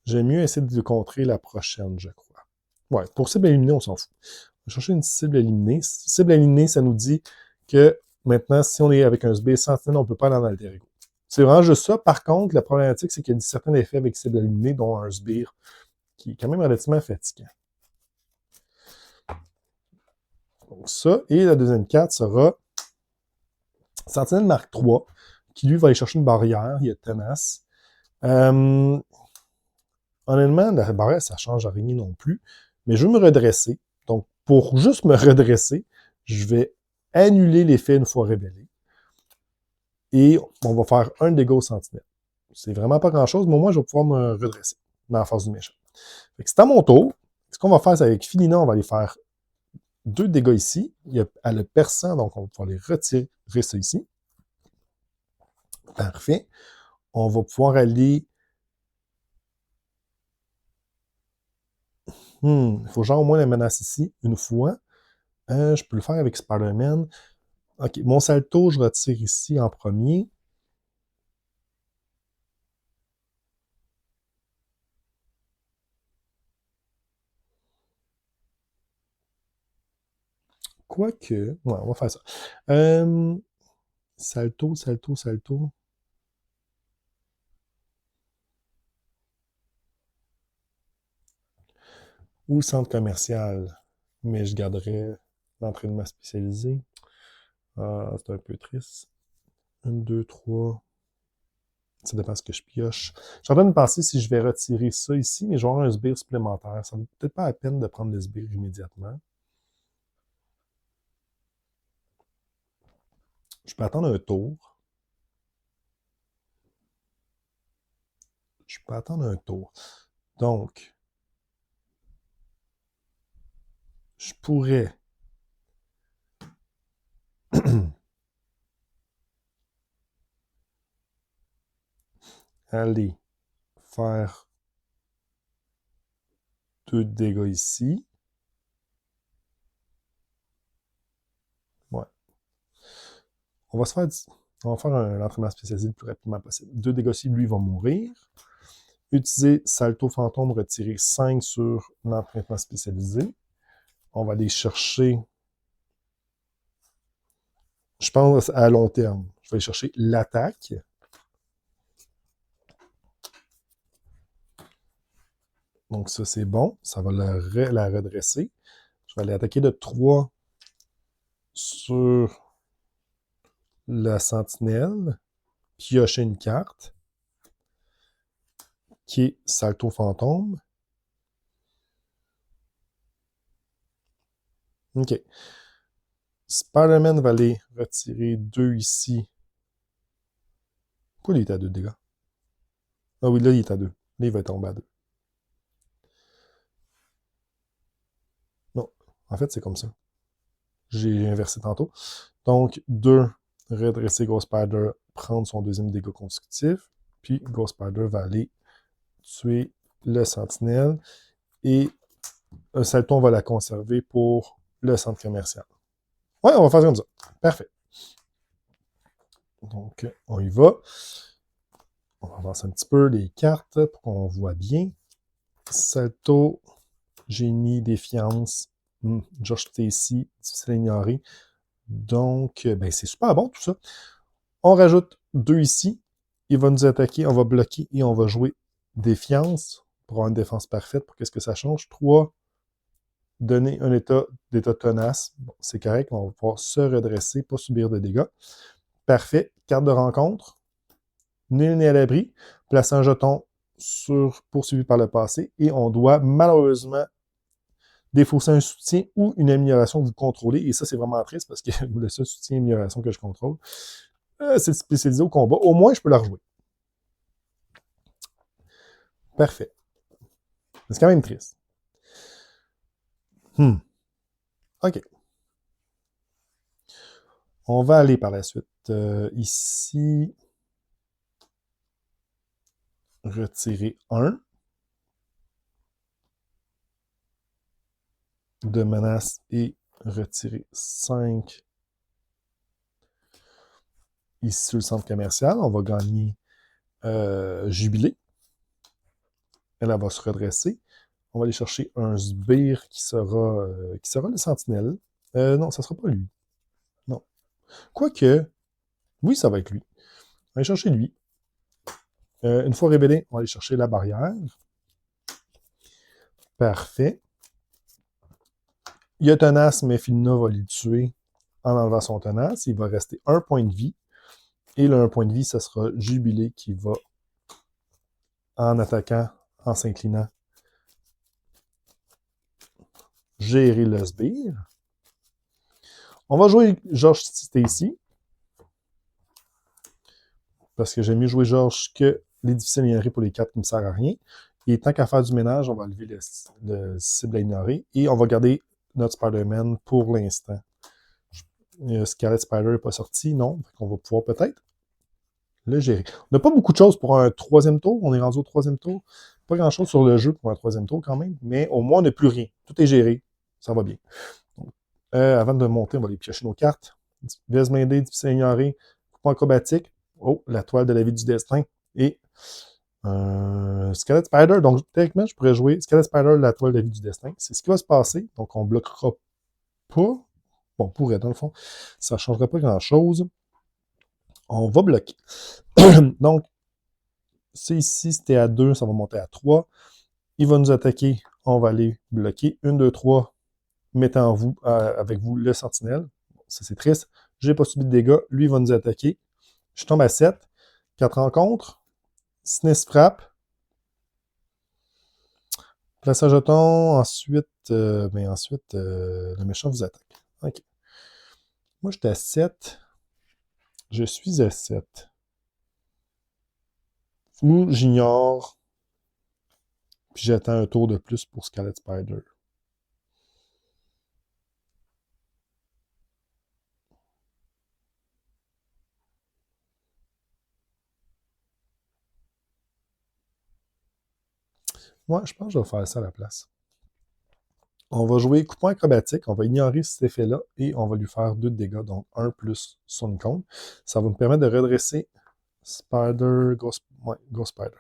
J'aime mieux essayer de contrer la prochaine, je crois. Ouais, pour cible à éliminer, on s'en fout. On va chercher une cible à éliminer. Cible à éliminer, ça nous dit que maintenant, si on est avec un sbire Sentinelle, on ne peut pas aller en alter ego. C'est vraiment juste ça. Par contre, la problématique, c'est qu'il y a certains effets avec cible à éliminer, dont un sbire qui est quand même relativement fatigant. Donc ça, et la deuxième carte sera Sentinelle Mark 3, qui lui va aller chercher une barrière, il est tenace. Honnêtement, la barrière, ça ne change rien non plus, mais je veux me redresser. Donc, pour juste me redresser, je vais annuler l'effet une fois révélé. Et on va faire un dégât au sentinelle. C'est vraiment pas grand-chose, mais au moins, je vais pouvoir me redresser dans la phase du méchant. C'est à mon tour. Ce qu'on va faire, c'est avec Filina, on va aller faire 2 dégâts ici. Elle a perçant, donc on va pouvoir les retirer ça ici. Parfait. On va pouvoir aller... Il faut genre au moins la menace ici, une fois. Je peux le faire avec Spider-Man. OK, mon salto, je retire ici en premier. Quoique... Ouais, on va faire ça. Salto. Ou centre commercial. Mais je garderai l'entraînement spécialisé. Ah, c'est un peu triste. 1, 2, 3. Ça dépend ce que je pioche. Je suis en train de penser si je vais retirer ça ici, mais je vais avoir un sbire supplémentaire. Ça ne vaut peut-être pas la peine de prendre le sbire immédiatement. Je peux attendre un tour. Donc, je pourrais aller faire 2 dégâts ici. Ouais. On va faire un entraînement spécialisé le plus rapidement possible. 2 dégâts ici, lui va mourir. Utiliser Salto Fantôme, retirer 5 sur l'entraînement spécialisé. On va aller chercher, je pense à long terme, je vais aller chercher l'attaque. Donc ça, c'est bon. Ça va la redresser. Je vais aller attaquer de 3 sur la sentinelle, piocher une carte, qui est Salto Fantôme. OK. Spider-Man va aller retirer 2 ici. Pourquoi il est à 2 dégâts? Ah oui, là, il est à 2. Là, il va tomber à 2. Non. En fait, c'est comme ça. J'ai inversé tantôt. Donc, 2, redresser Ghost Spider, prendre son deuxième dégât consécutif. Puis, Ghost Spider va aller tuer le sentinelle. Et un salto, on va la conserver pour le centre commercial. Ouais, on va faire comme ça. Parfait. Donc, on y va. On va avancer un petit peu les cartes pour qu'on voit bien. Salto, génie, défiance, Josh Stacy, difficile à ignorer. Donc, ben, c'est super bon tout ça. On rajoute 2 ici. Il va nous attaquer, on va bloquer et on va jouer défiance pour avoir une défense parfaite. Pour qu'est-ce que ça change? 3, donner un d'état tenace. Bon, c'est correct, on va pouvoir se redresser, pas subir de dégâts. Parfait. Carte de rencontre. Nul n'est à l'abri. Placer un jeton sur poursuivi par le passé. Et on doit malheureusement défausser un soutien ou une amélioration que vous contrôlez. Et ça, c'est vraiment triste parce que le seul soutien et amélioration que je contrôle, c'est spécialisé au combat. Au moins, je peux la rejouer. Parfait. C'est quand même triste. OK. On va aller par la suite. Ici, retirer 1 de menace et retirer 5 ici sur le centre commercial. On va gagner Jubilé. Elle va se redresser. On va aller chercher un sbire qui sera le sentinelle. Non, ça ne sera pas lui. Non. Quoique, oui, ça va être lui. On va aller chercher lui. Une fois révélé, on va aller chercher la barrière. Parfait. Il y a tenace, mais Filina va lui tuer en enlevant son tenace. Il va rester 1 point de vie. Et le 1 point de vie, ce sera Jubilé qui va, en attaquant, en s'inclinant, gérer le sbire. On va jouer Georges Stacy. Parce que j'aime mieux jouer Georges que les difficiles à ignorer pour les 4 qui ne me servent à rien. Et tant qu'à faire du ménage, on va lever le cible à ignorer. Et on va garder notre Spider-Man pour l'instant. Scarlet Spider n'est pas sorti, non. On va pouvoir peut-être le gérer. On n'a pas beaucoup de choses pour un 3e tour. On est rendu au 3e tour. Pas grand-chose sur le jeu pour un 3e tour quand même. Mais au moins, on n'a plus rien. Tout est géré. Ça va bien. Donc, avant de monter, on va aller piocher nos cartes. Vesmindé, difficile à ignorer. Coupon acrobatique. Oh, la toile de la vie du destin. Et Scarlet Spider. Donc, techniquement, je pourrais jouer Scarlet Spider, la toile de la vie du destin. C'est ce qui va se passer. Donc, on ne bloquera pas. Bon, on pourrait, dans le fond. Ça ne changera pas grand-chose. On va bloquer. Donc, c'est ici, c'était à 2, ça va monter à 3. Il va nous attaquer. On va aller bloquer. 1, 2, 3. Mettez en vous, avec vous le sentinelle. Bon, ça, c'est triste. J'ai pas subi de dégâts. Lui, il va nous attaquer. Je tombe à 7. 4 rencontres. Sniss frappe. Place un jeton. Ensuite, le méchant vous attaque. OK. Moi, j'étais à 7. Je suis à 7. Ou j'ignore. Puis j'attends un tour de plus pour Scarlet Spider. Moi, je pense que je vais faire ça à la place. On va jouer coupon acrobatique, on va ignorer cet effet-là et on va lui faire 2 de dégâts, donc 1 plus son icône. Ça va me permettre de redresser Spider, Ghost Spider.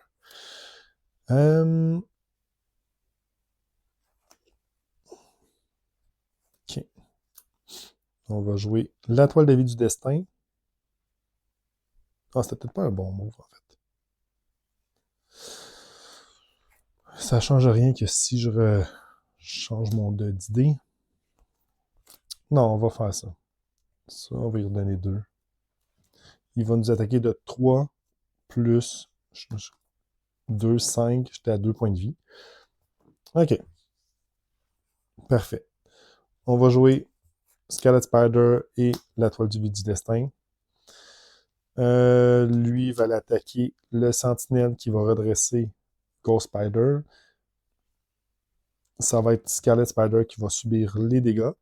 OK. On va jouer la toile de vie du destin. Ah, c'était peut-être pas un bon move, en fait. Ça change rien que si je change mon d'idée. Non, on va faire ça. Ça, on va lui redonner 2. Il va nous attaquer de 3 plus 2, 5. J'étais à 2 points de vie. OK. Parfait. On va jouer Scarlet Spider et la toile du destin. Lui va l'attaquer le sentinelle qui va redresser Ghost Spider. Ça va être Scarlet Spider qui va subir les dégâts.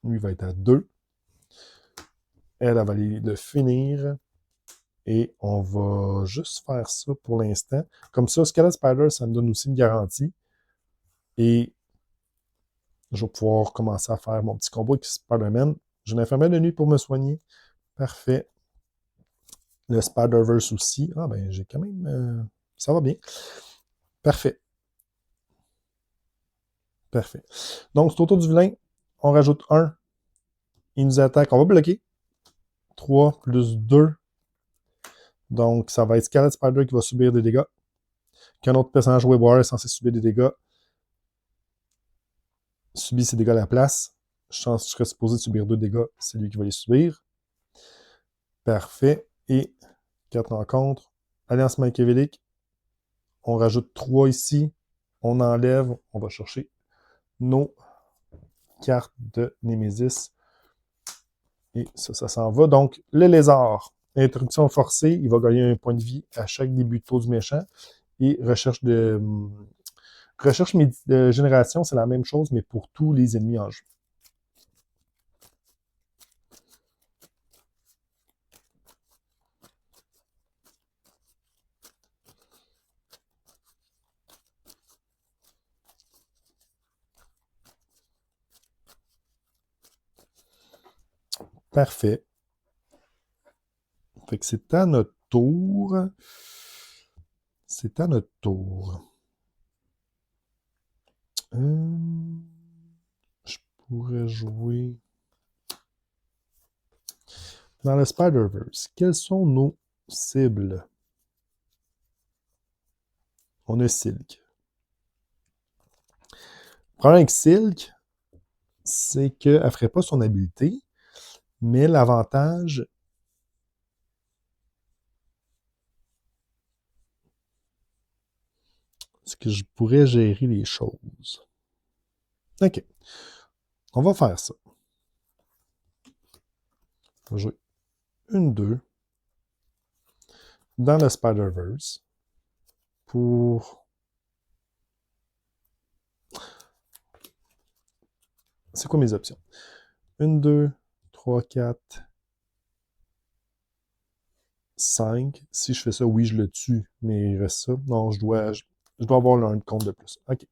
Lui va être à 2. Elle va aller le finir. Et on va juste faire ça pour l'instant. Comme ça, Scarlet Spider, ça me donne aussi une garantie. Et je vais pouvoir commencer à faire mon petit combo avec Spider-Man. J'ai une infirmière de nuit pour me soigner. Parfait. Le Spider-Verse aussi. Ah ben, j'ai quand même... ça va bien. Parfait. Parfait. Donc, c'est au tour du vilain. On rajoute 1. Il nous attaque. On va bloquer. 3 plus 2. Donc, ça va être Scarlet Spider qui va subir des dégâts. Qu'un autre personnage Web Warrior est censé subir des dégâts, subit ces dégâts à la place. Je serais supposé subir 2 dégâts, c'est lui qui va les subir. Parfait. Et 4 rencontres. Alliance machiavélique. On rajoute 3 ici. On enlève. On va chercher nos cartes de Némésis. Et ça s'en va. Donc, le lézard. Interruption forcée. Il va gagner un point de vie à chaque début de tour du méchant. Et recherche de génération, c'est la même chose, mais pour tous les ennemis en jeu. Parfait. Fait que c'est à notre tour. C'est à notre tour. Je pourrais jouer... Dans le Spider-Verse, quelles sont nos cibles? On a Silk. Le problème avec Silk, c'est qu'elle ne ferait pas son habileté, mais l'avantage... c'est que je pourrais gérer les choses. OK. On va faire ça. On va jouer 1-2 dans le Spider-Verse pour... C'est quoi mes options? 1, 2, 3, 4, 5. Si je fais ça, oui, je le tue, mais il reste ça. Non, je dois avoir un compte de plus. OK.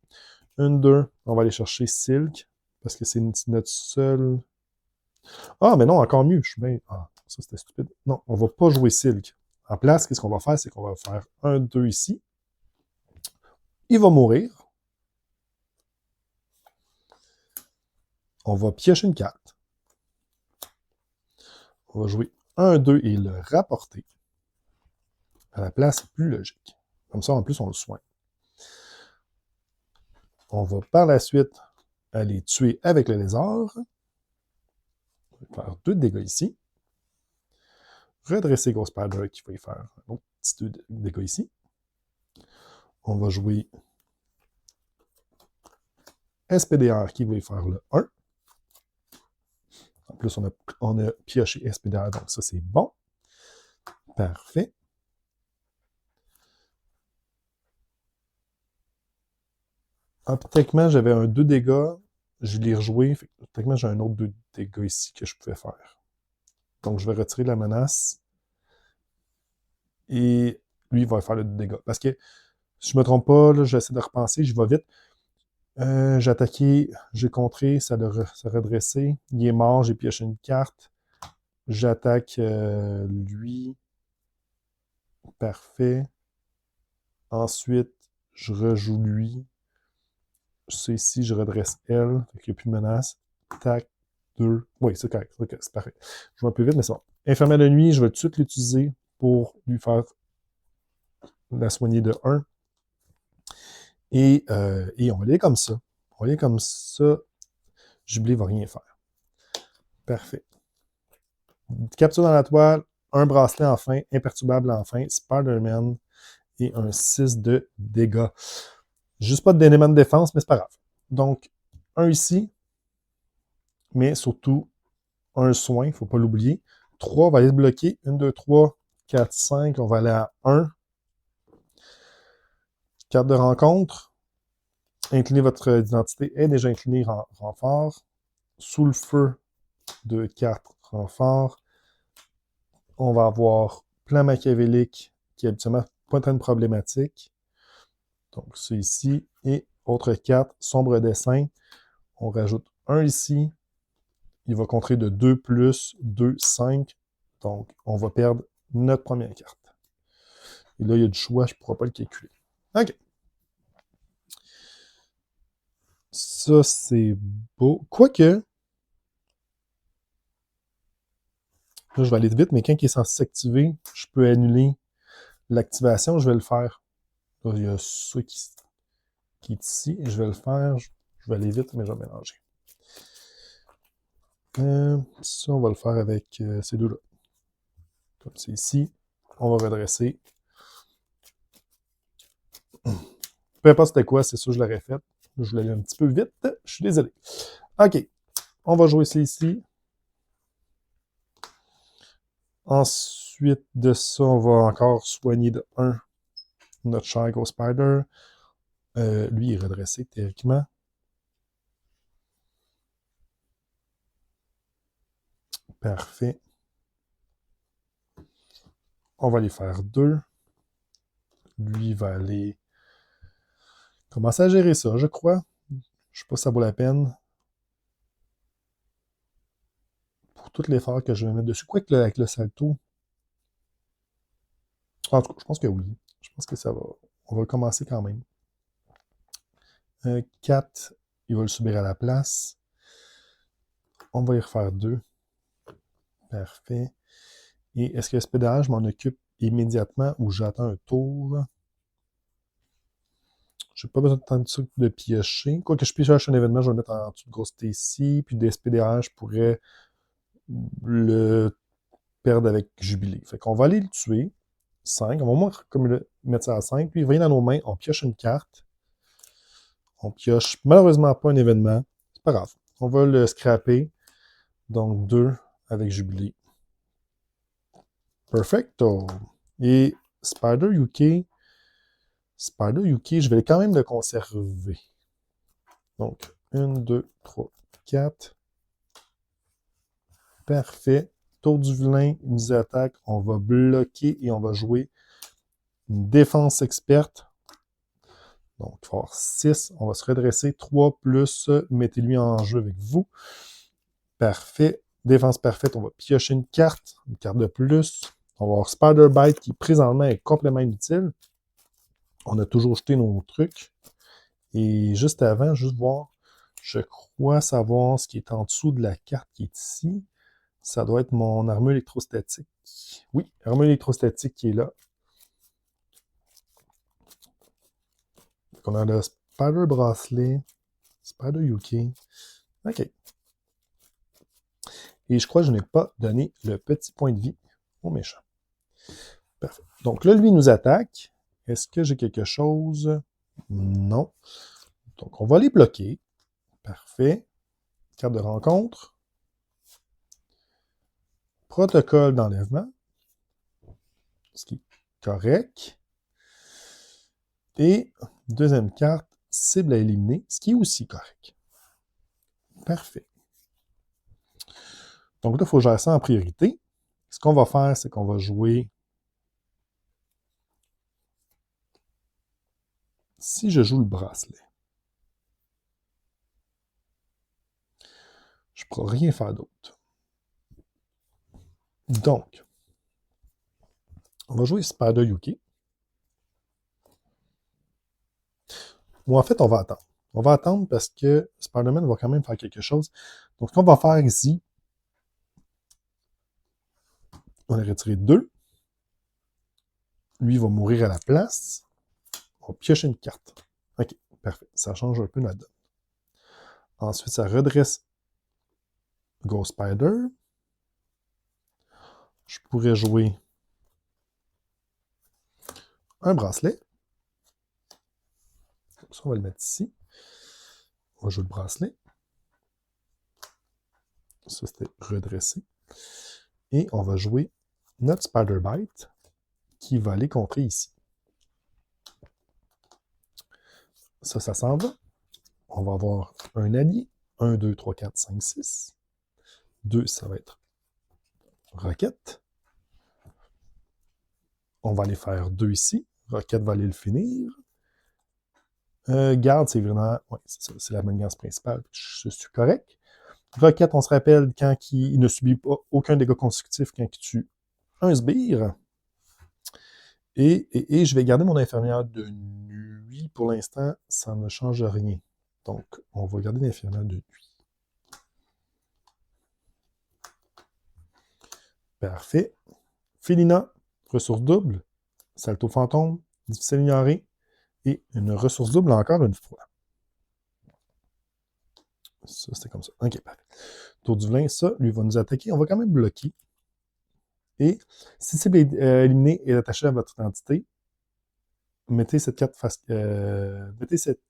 1, 2, on va aller chercher Silk, parce que c'est notre seul... Ah, mais non, encore mieux, je suis bien... Ah, ça c'était stupide. Non, on va pas jouer Silk. En place, qu'est-ce qu'on va faire? C'est qu'on va faire 1, 2 ici. Il va mourir. On va piocher une carte. On va jouer 1, 2 et le rapporter. À la place, c'est plus logique. Comme ça, en plus, on le soigne. On va par la suite aller tuer avec le lézard. On va faire 2 dégâts ici. Redresser Ghost Spider qui va y faire un autre petit 2 dégâts ici. On va jouer SPDR qui va y faire le 1. En plus, on a pioché SPDR, donc ça, c'est bon. Parfait. Ah, techniquement, j'avais un 2 dégâts. Je l'ai rejoué. Techniquement, j'ai un autre 2 dégâts ici que je pouvais faire. Donc, je vais retirer la menace. Et lui, il va faire le 2 dégâts. Parce que, si je ne me trompe pas, là, j'essaie de repenser, je vais vite. J'ai attaqué, j'ai contré, ça a redressé. Il est mort, j'ai pioché une carte. J'attaque lui. Parfait. Ensuite, je rejoue lui. C'est ici, je redresse elle. Fait qu'il n'y a plus de menace. Tac, 2. Oui, c'est correct. C'est parfait. Je vais un peu vite, mais c'est bon. Infirmière de nuit, je vais tout de suite l'utiliser pour lui faire la soigner de 1. Et on va aller comme ça. On va aller comme ça. Jubilee va rien faire. Parfait. Capture dans la toile, un bracelet enfin, imperturbable enfin, Spider-Man et un 6 de dégâts. Juste pas d'élément de défense, mais c'est pas grave. Donc, un ici, mais surtout un soin, il ne faut pas l'oublier. 3, on va aller se bloquer. 1, 2, 3, 4, 5, on va aller à 1. Carte de rencontre. Inclinez votre identité est déjà inclinée en renfort. Sous le feu de 4 renforts. On va avoir plan machiavélique qui est habituellement pas très problématique. Donc, c'est ici. Et autre 4, sombre dessin. On rajoute 1 ici. Il va contrer de 2 plus 2, 5. Donc, on va perdre notre première carte. Et là, il y a du choix, je ne pourrai pas le calculer. OK. Ça, c'est beau. Quoique, là, je vais aller vite, mais quand il est censé s'activer, je peux annuler l'activation, je vais le faire. Là, il y a ça qui est ici. Et je vais le faire. Je vais aller vite, mais je vais mélanger. Ça, on va le faire avec ces deux-là. Comme c'est ici. On va redresser. Peu importe c'était quoi, c'est ça, je l'aurais fait. Je l'ai un petit peu vite. Je suis désolé. OK. On va jouer ça ici. Ensuite de ça, on va encore soigner de 1 notre cher Ghost Spider. Lui, il est redressé théoriquement. Parfait. On va aller faire 2. Lui va aller commencer à gérer ça, je crois. Je sais pas si ça vaut la peine. Pour tout l'effort que je vais mettre dessus. Quoi que avec le salto. En tout cas, je pense que oui. Je pense que ça va. On va commencer quand même. 4, il va le subir à la place. On va y refaire 2. Parfait. Et est-ce que le spédage m'en occupe immédiatement ou j'attends un tour? J'ai pas besoin de tant de trucs de piocher. Quoi que je pioche un événement, je vais le mettre en dessous de grosse ici. Puis des SPDH, je pourrais le perdre avec Jubilé. Fait qu'on va aller le tuer. 5. On va au moins comme mettre ça à 5. Puis il revient dans nos mains. On pioche une carte. On pioche malheureusement pas un événement. C'est pas grave. On va le scraper. Donc 2 avec Jubilé. Perfecto. Et Spider UK. Spider UK, je vais quand même le conserver. Donc, 1, 2, 3, 4. Parfait. Tour du vilain, il nous attaque. On va bloquer et on va jouer une défense experte. Donc, il va avoir 6. On va se redresser. 3 plus, mettez-lui en jeu avec vous. Parfait. Défense parfaite, on va piocher une carte de plus. On va avoir Spider Bite qui présentement est complètement inutile. On a toujours jeté nos trucs. Et juste avant, juste voir, je crois savoir ce qui est en dessous de la carte qui est ici. Ça doit être mon armure électrostatique. Oui, armure électrostatique qui est là. Donc on a le Spider Bracelet, Spider UK. OK. Et je crois que je n'ai pas donné le petit point de vie au méchant. Parfait. Donc là, lui, il nous attaque. Est-ce que j'ai quelque chose? Non. Donc, on va les bloquer. Parfait. Carte de rencontre. Protocole d'enlèvement. Ce qui est correct. Et deuxième carte, cible à éliminer, ce qui est aussi correct. Parfait. Donc là, il faut gérer ça en priorité. Ce qu'on va faire, c'est qu'on va jouer. Si je joue le bracelet, je ne pourrai rien faire d'autre. Donc, on va jouer Spider UK. Ou en fait, on va attendre. On va attendre parce que Spider-Man va quand même faire quelque chose. Donc, ce qu'on va faire ici, on a retiré 2. Lui, il va mourir à la place. On va piocher une carte. OK, parfait. Ça change un peu la donne. Ensuite, ça redresse Ghost Spider. Je pourrais jouer un bracelet. Ça, on va le mettre ici. On va jouer le bracelet. Ça, c'était redressé. Et on va jouer notre Spider Bite qui va aller contrer ici. Ça s'en va. On va avoir un allié. 1, 2, 3, 4, 5, 6. 2, ça va être Rocket. On va aller faire 2 ici. Rocket va aller le finir. Garde, c'est vraiment... Oui, c'est la manigance principale. Je suis correct. Rocket, on se rappelle, quand il ne subit pas aucun dégât consécutif quand il tue un sbire. Et je vais garder mon infirmière de nuit. Pour l'instant, ça ne change rien. Donc, on va garder l'infirmière de nuit. Parfait. Félina, ressource double. Salto fantôme, difficile à ignorer, et une ressource double encore une fois. Ça, c'était comme ça. OK, parfait. Tour du vilain, ça, lui va nous attaquer. On va quand même bloquer. Et si cible est éliminée et attachée à votre identité, mettez cette carte face. Mettez cette.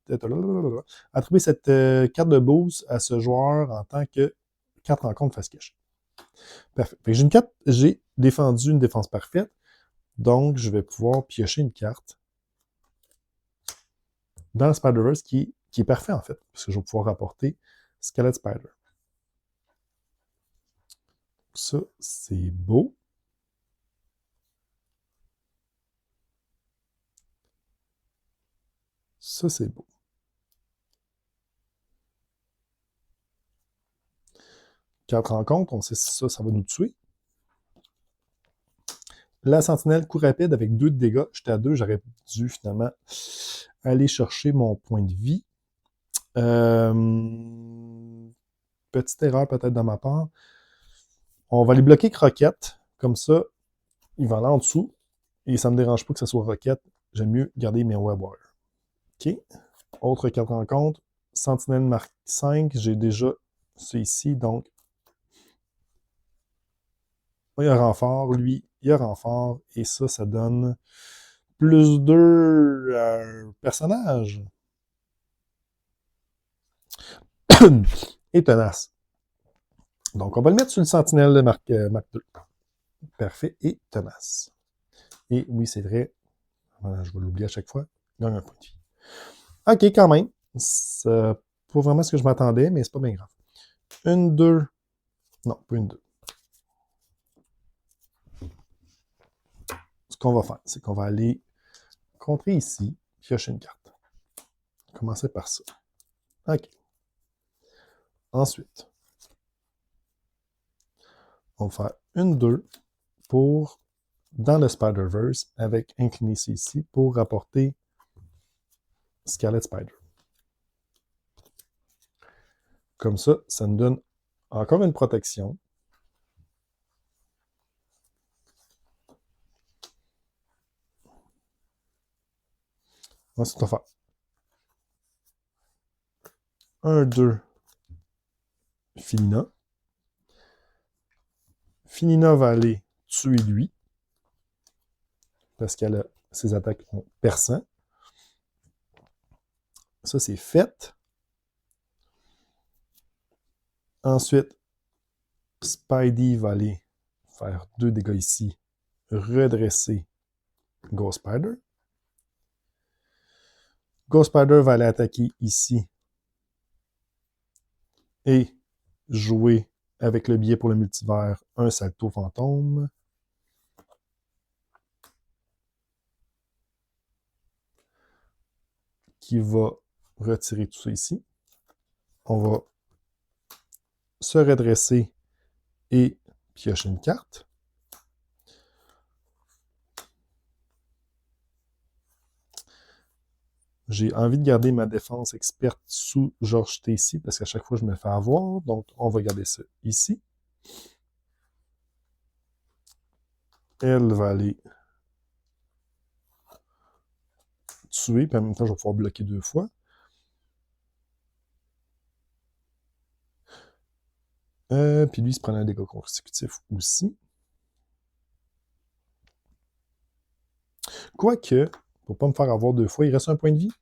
Attribuez cette carte de boost à ce joueur en tant que carte rencontre face cache. Parfait. Fait que j'ai une carte, j'ai défendu une défense parfaite. Donc, je vais pouvoir piocher une carte dans le Spider-Verse qui est parfait en fait, parce que je vais pouvoir rapporter Scarlet Spider. Ça, c'est beau. Ça, c'est beau. Carte rencontre, on sait si ça va nous tuer. La sentinelle, coup rapide avec 2 de dégâts. J'étais à 2, j'aurais dû finalement aller chercher mon point de vie. Petite erreur peut-être de ma part. On va les bloquer croquette. Comme ça, il va aller en dessous. Et ça ne me dérange pas que ce soit roquette. J'aime mieux garder mes web warriors. OK. Autre carte rencontre. Sentinelle marque 5. J'ai déjà ça ici. Donc, il y a renfort. Lui, il y a renfort. Et ça donne plus 2 à un personnage. Et tenace. Donc, on va le mettre sur le sentinelle de marque 2. Parfait. Et tenace. Et oui, c'est vrai. Voilà, je vais l'oublier à chaque fois. Gagne un point de vie. OK, quand même. C'est pas vraiment ce que je m'attendais, mais c'est pas bien grave. Une, 2. Non, pas une 2. Ce qu'on va faire, c'est qu'on va aller contrer ici, piocher une carte. Commencer par ça. OK. Ensuite, on va faire une 2 pour, dans le Spider-Verse, avec incliner ça ici pour rapporter Scarlet Spider. Comme ça nous donne encore une protection. Ensuite, on va faire 1, 2, Finina. Finina va aller tuer lui, parce qu'elle a ses attaques en perçant. Ça, c'est fait. Ensuite, Spidey va aller faire 2 dégâts ici, redresser Ghost Spider. Ghost Spider va aller attaquer ici et jouer avec le biais pour le multivers un salto fantôme. Qui va retirer tout ça ici. On va se redresser et piocher une carte. J'ai envie de garder ma défense experte sous George T ici, parce qu'à chaque fois, je me fais avoir. Donc, on va garder ça ici. Elle va aller tuer, puis en même temps, je vais pouvoir bloquer 2 fois. Puis lui, il se prend un dégât consécutif aussi. Quoique, pour pas me faire avoir 2 fois, il reste un point de vie.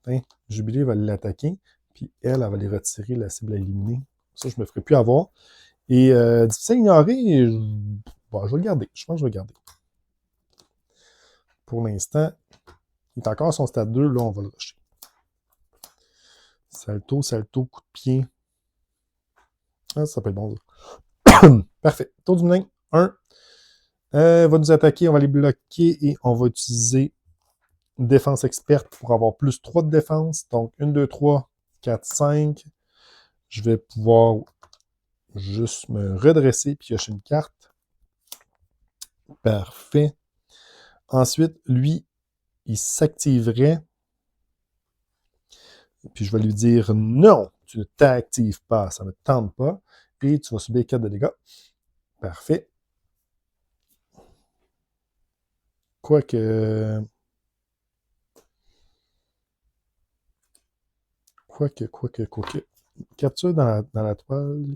Hein, Jubilé va l'attaquer, puis elle va aller retirer la cible à éliminer. Ça, je me ferai plus avoir. Et difficile à ignorer, bon, je vais le garder. Je pense que je vais le garder. Pour l'instant, il est encore à son stade 2. Là, on va le rusher. Salto, salto, coup de pied. Ah, ça peut être bon. Parfait. Tour du moulin. 1. Va nous attaquer. On va les bloquer et on va utiliser défense experte pour avoir plus 3 de défense. Donc, 1, 2, 3, 4, 5. Je vais pouvoir juste me redresser, piocher une carte. Parfait. Ensuite, lui, il s'activerait. Puis je vais lui dire non, tu ne t'actives pas, ça ne me tente pas. Et tu vas subir 4 de dégâts. Parfait. Quoique... Capture dans la toile.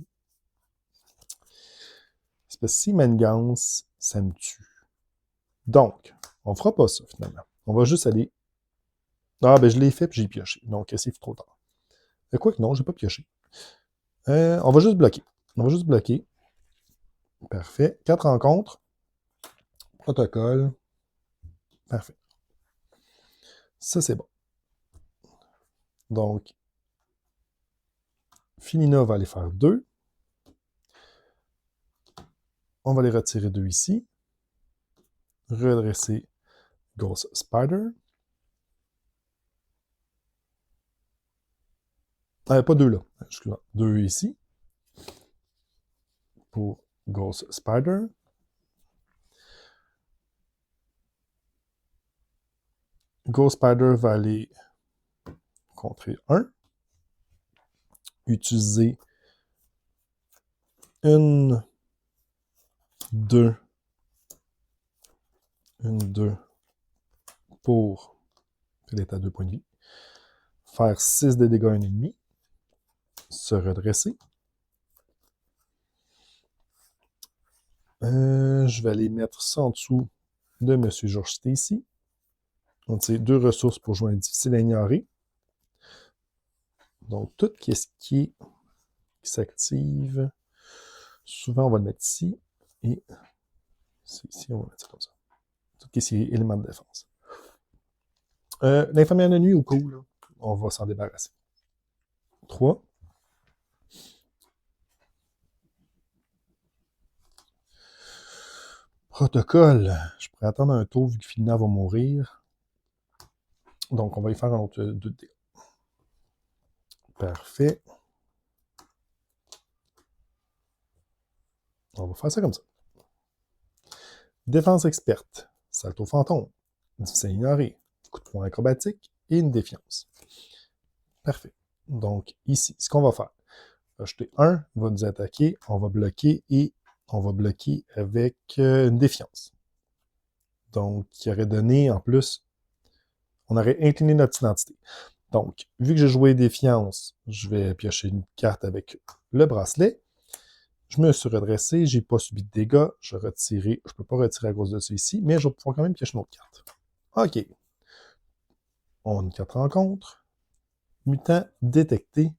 C'est parce que si manigance, ça me tue. Donc, on fera pas ça, finalement. On va juste aller... Ah, ben je l'ai fait, puis j'ai pioché. Donc, c'est trop tard. Quoique non, j'ai pas pioché. On va juste bloquer. On va juste bloquer. Parfait. 4 rencontres. Protocole. Parfait. Ça, c'est bon. Donc, Finina va aller faire 2. On va les retirer 2 ici. Redresser Ghost Spider. Pas 2 là. Excusez-moi. 2 ici. Pour Ghost Spider. Ghost Spider va aller contrer 1. Utiliser 1, 2, 1, 2 pour, il est à 2 points de vie, faire 6 de dégâts à un ennemi, se redresser. Je vais aller mettre ça en dessous de M. George Stacy. Donc, c'est 2 ressources pour jouer un difficile à ignorer. Donc, tout ce qui s'active, souvent on va le mettre ici, et ici, on va mettre ça comme ça. Tout ce qui est élément de défense. L'infirmière de nuit au coup, là, on va s'en débarrasser. 3. Protocole. Je pourrais attendre un tour vu que Finina va mourir. Donc, on va y faire un autre 2 dés. Parfait. On va faire ça comme ça. Défense experte. Salto fantôme. Difficile à ignorer. Coup de poing acrobatique et une défiance. Parfait. Donc, ici, ce qu'on va faire. Acheter 1, il va nous attaquer, on va bloquer et on va bloquer avec une défiance. Donc, qui aurait donné, en plus, on aurait incliné notre identité. Donc, vu que j'ai joué défiance, je vais piocher une carte avec le bracelet. Je me suis redressé, j'ai pas subi de dégâts, je peux pas retirer à cause de ça ici, mais je vais pouvoir quand même piocher une autre carte. OK. On a une carte rencontre. Mutant détecté.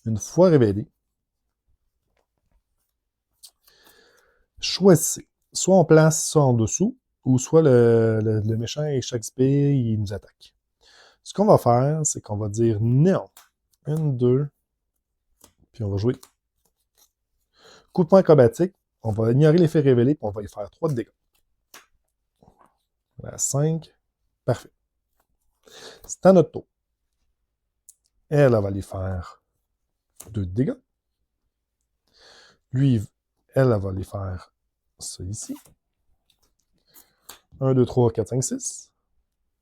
Une fois révélé. Choisissez. Soit on place ça en dessous, ou soit le méchant et Shakespeare, il nous attaque. Ce qu'on va faire, c'est qu'on va dire non. 1, 2, puis on va jouer. Coup de poing acrobatique, on va ignorer l'effet révélé, puis on va y faire 3 de dégâts. Voilà, 5. Parfait. C'est à notre tour. Elle va aller faire 2 de dégâts. Lui, elle va aller faire ça ici. 1, 2, 3, 4, 5, 6.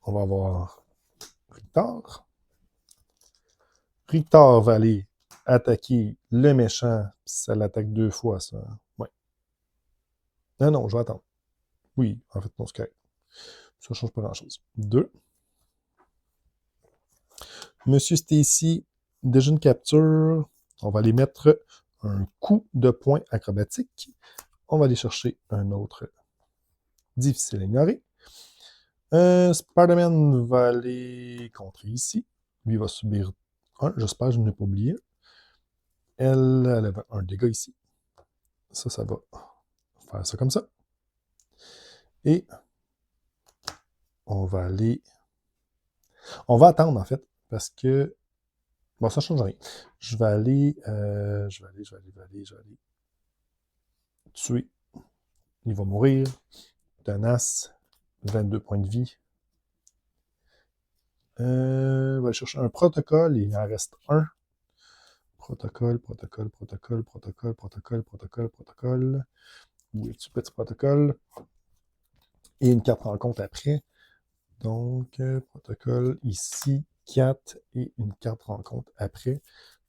On va avoir Rictor. Rictor va aller attaquer le méchant, puis ça l'attaque 2 fois, ça. Ouais. Non, je vais attendre. Oui, en fait, non, c'est correct. Ça ne change pas grand-chose. 2. Monsieur Stacy, déjà une capture. On va aller mettre un coup de poing acrobatique. On va aller chercher un autre difficile à ignorer. Spider-Man va aller contrer ici. Lui va subir 1. J'espère que je ne l'ai pas oublié. Elle avait un dégât ici. Ça va faire ça comme ça. Et on va aller... On va attendre, en fait, parce que... Bon, ça ne change rien. Je vais aller tuer. Il va mourir. Tenace. 22 points de vie. On va aller chercher un protocole. Il en reste un. Protocole. Où est-tu, petit protocole? Et une carte rencontre après. Donc, protocole ici, 4 et une carte rencontre après.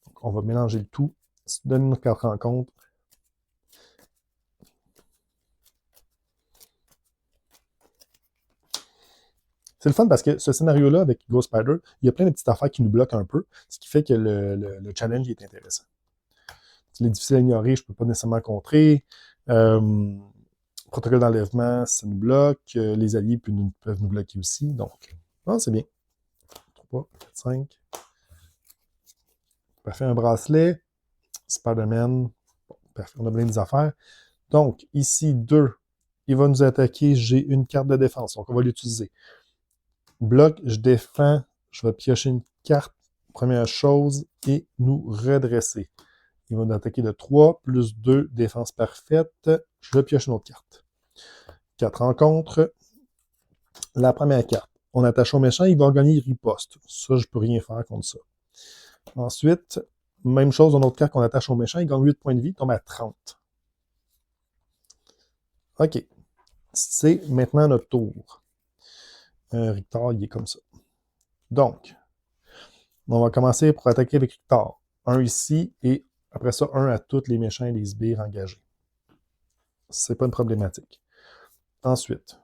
Donc, on va mélanger le tout. Ça donne une carte rencontre. C'est le fun parce que ce scénario-là, avec Ghost Spider, il y a plein de petites affaires qui nous bloquent un peu, ce qui fait que le challenge est intéressant. C'est difficile à ignorer, je ne peux pas nécessairement contrer. Protocole d'enlèvement, ça nous bloque. Les alliés peuvent nous bloquer aussi. Donc, c'est bien. 3, 4, 5. Parfait, un bracelet. Spider-Man. Bon, parfait, on a plein des affaires. Donc, ici, 2. Il va nous attaquer. J'ai une carte de défense. Donc, on va l'utiliser. Bloc, je défends. Je vais piocher une carte. Première chose. Et nous redresser. Il va nous attaquer de 3, plus 2, défense parfaite. Je pioche une autre carte. 4 rencontres. La première carte. On attache au méchant, il va gagner riposte. Ça, je peux rien faire contre ça. Ensuite, même chose, une autre carte qu'on attache au méchant, il gagne 8 points de vie, il tombe à 30. OK. C'est maintenant notre tour. Rictor, il est comme ça. Donc, on va commencer pour attaquer avec Rictor. Un ici, et après ça, un à tous les méchants et les sbires engagés. C'est pas une problématique. Ensuite,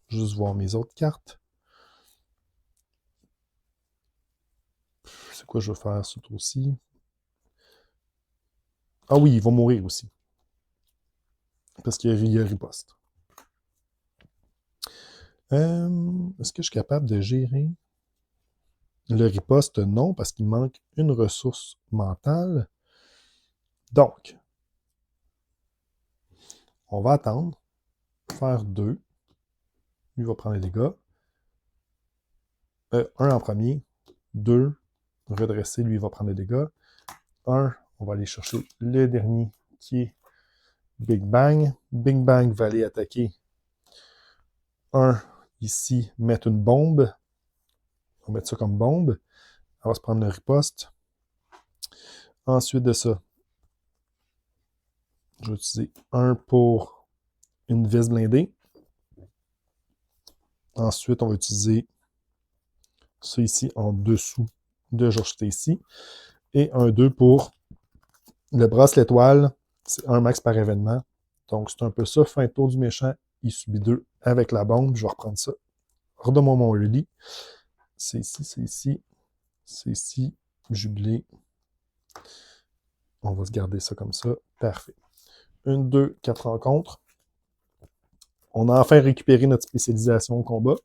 juste voir mes autres cartes. C'est quoi je veux faire, ce tour-ci? Ah oui, ils vont mourir aussi. Parce qu'il y a riposte. Est-ce que je suis capable de gérer le riposte? Non, parce qu'il manque une ressource mentale. Donc, on va attendre. Faire 2. Lui va prendre les dégâts. 1 en premier. 2. Redresser, lui va prendre les dégâts. 1. On va aller chercher le dernier qui est Big Bang. Big Bang va aller attaquer. 1. Ici, mettre une bombe. On va mettre ça comme bombe. On va se prendre le riposte. Ensuite de ça, je vais utiliser 1 pour une vis blindée. Ensuite, on va utiliser ça ici en dessous de George Stacy. Et un 2 pour le bracelet étoile. C'est 1 max par événement. Donc, c'est un peu ça. Fin de tour du méchant, il subit 2 avec la bombe. Je vais reprendre ça. Redonne-moi mon early. C'est ici, c'est ici. C'est ici. Jubilé. On va se garder ça comme ça. Parfait. 1, 2, 4 rencontres. On a enfin récupéré notre spécialisation au combat.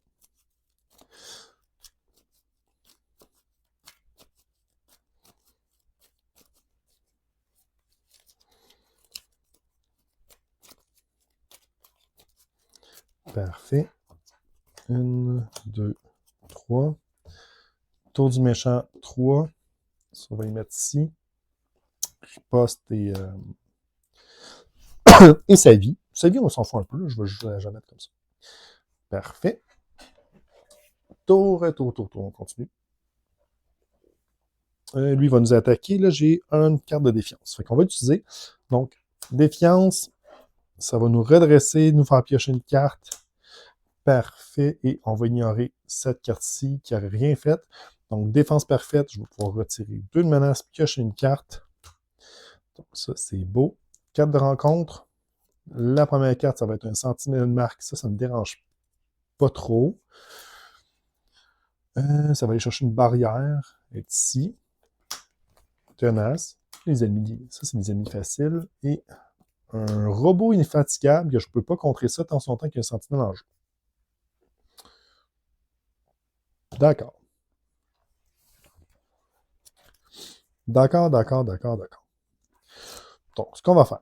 Parfait. 1, 2, 3. Tour du méchant, 3. Ça, on va y mettre ici. Riposte et sa vie. Sa vie, on s'en fout un peu. Là. Je vais juste la mettre comme ça. Parfait. Tour. On continue. Lui, il va nous attaquer. Là, j'ai une carte de défiance. Fait qu'on va utiliser. Donc, défiance, ça va nous redresser, nous faire piocher une carte. Parfait. Et on va ignorer cette carte-ci qui n'aurait rien fait. Donc, défense parfaite, je vais pouvoir retirer 2 de menace, piocher une carte. Donc, ça, c'est beau. Carte de rencontre. La première carte, ça va être un sentinelle marque. Ça ne me dérange pas trop. Ça va aller chercher une barrière. Être ici. Tenace. Les ennemis, ça, c'est des ennemis faciles. Et un robot infatigable, que je ne peux pas contrer ça tant son temps qu'il y a un sentinelle en jeu. D'accord. D'accord. Donc, ce qu'on va faire.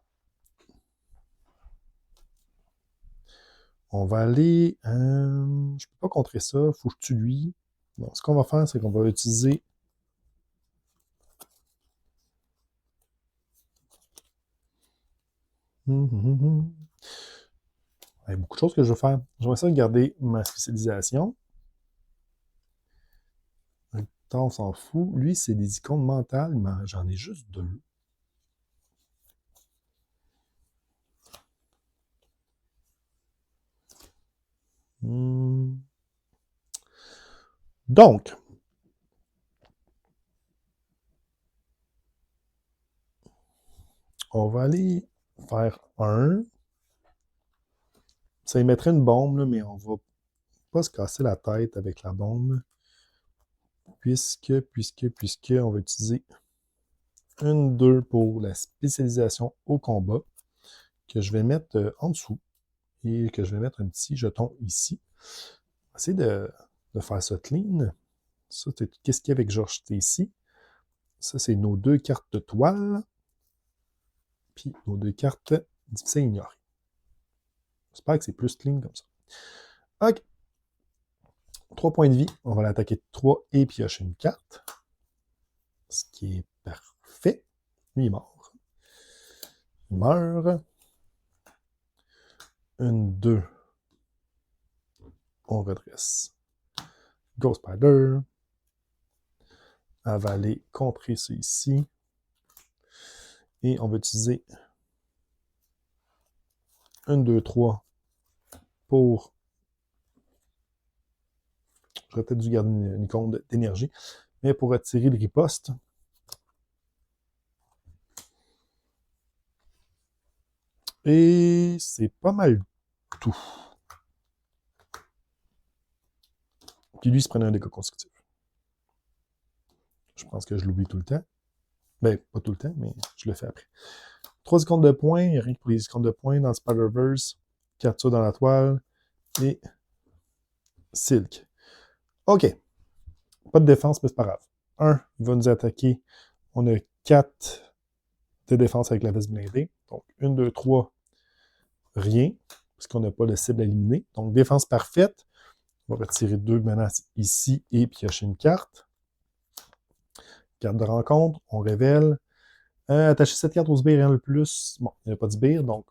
On va aller... je ne peux pas contrer ça. Il faut que je tue lui. Donc, ce qu'on va faire, c'est qu'on va utiliser... Il y a beaucoup de choses que je vais faire. J'aimerais ça garder ma spécialisation. On s'en fout. Lui, c'est des icônes mentales, mais j'en ai juste 2. Donc, on va aller faire 1. Ça y mettrait une bombe, là, mais on va pas se casser la tête avec la bombe. Puisque, on va utiliser une 2 pour la spécialisation au combat, que je vais mettre en dessous, et que je vais mettre un petit jeton ici. On va essayer de faire ça clean. Ça, qu'est-ce qu'il y a avec Georges T ici? Ça, c'est nos 2 cartes de toile. Puis nos 2 cartes difficiles à ignorer. J'espère que c'est plus clean comme ça. OK. 3 points de vie. On va l'attaquer de 3 et piocher une carte. Ce qui est parfait. Lui, il est mort. Il meurt. Une 2. On redresse. Ghost Spider. Elle va aller contrer ça ici. Et on va utiliser une 2, 3 pour... J'aurais peut-être dû garder une icône d'énergie. Mais pour attirer le riposte. Et c'est pas mal tout. Puis lui, il se prenait un dégât consécutif. Je pense que je l'oublie tout le temps. Ben, pas tout le temps, mais je le fais après. 3 icônes de points. Il n'y a rien que pour les icônes de points dans le Spider-Verse. 4 ça dans la toile. Et Silk. OK. Pas de défense, mais c'est pas grave. 1, il va nous attaquer. On a 4 de défense avec la veste blindée. Donc, 1, 2, 3, rien. Parce qu'on n'a pas de cible à éliminer. Donc, défense parfaite. On va retirer 2 menaces ici et piocher une carte. Carte de rencontre, on révèle. Attacher cette carte au sbire et le plus. Bon, il n'y a pas de sbire, donc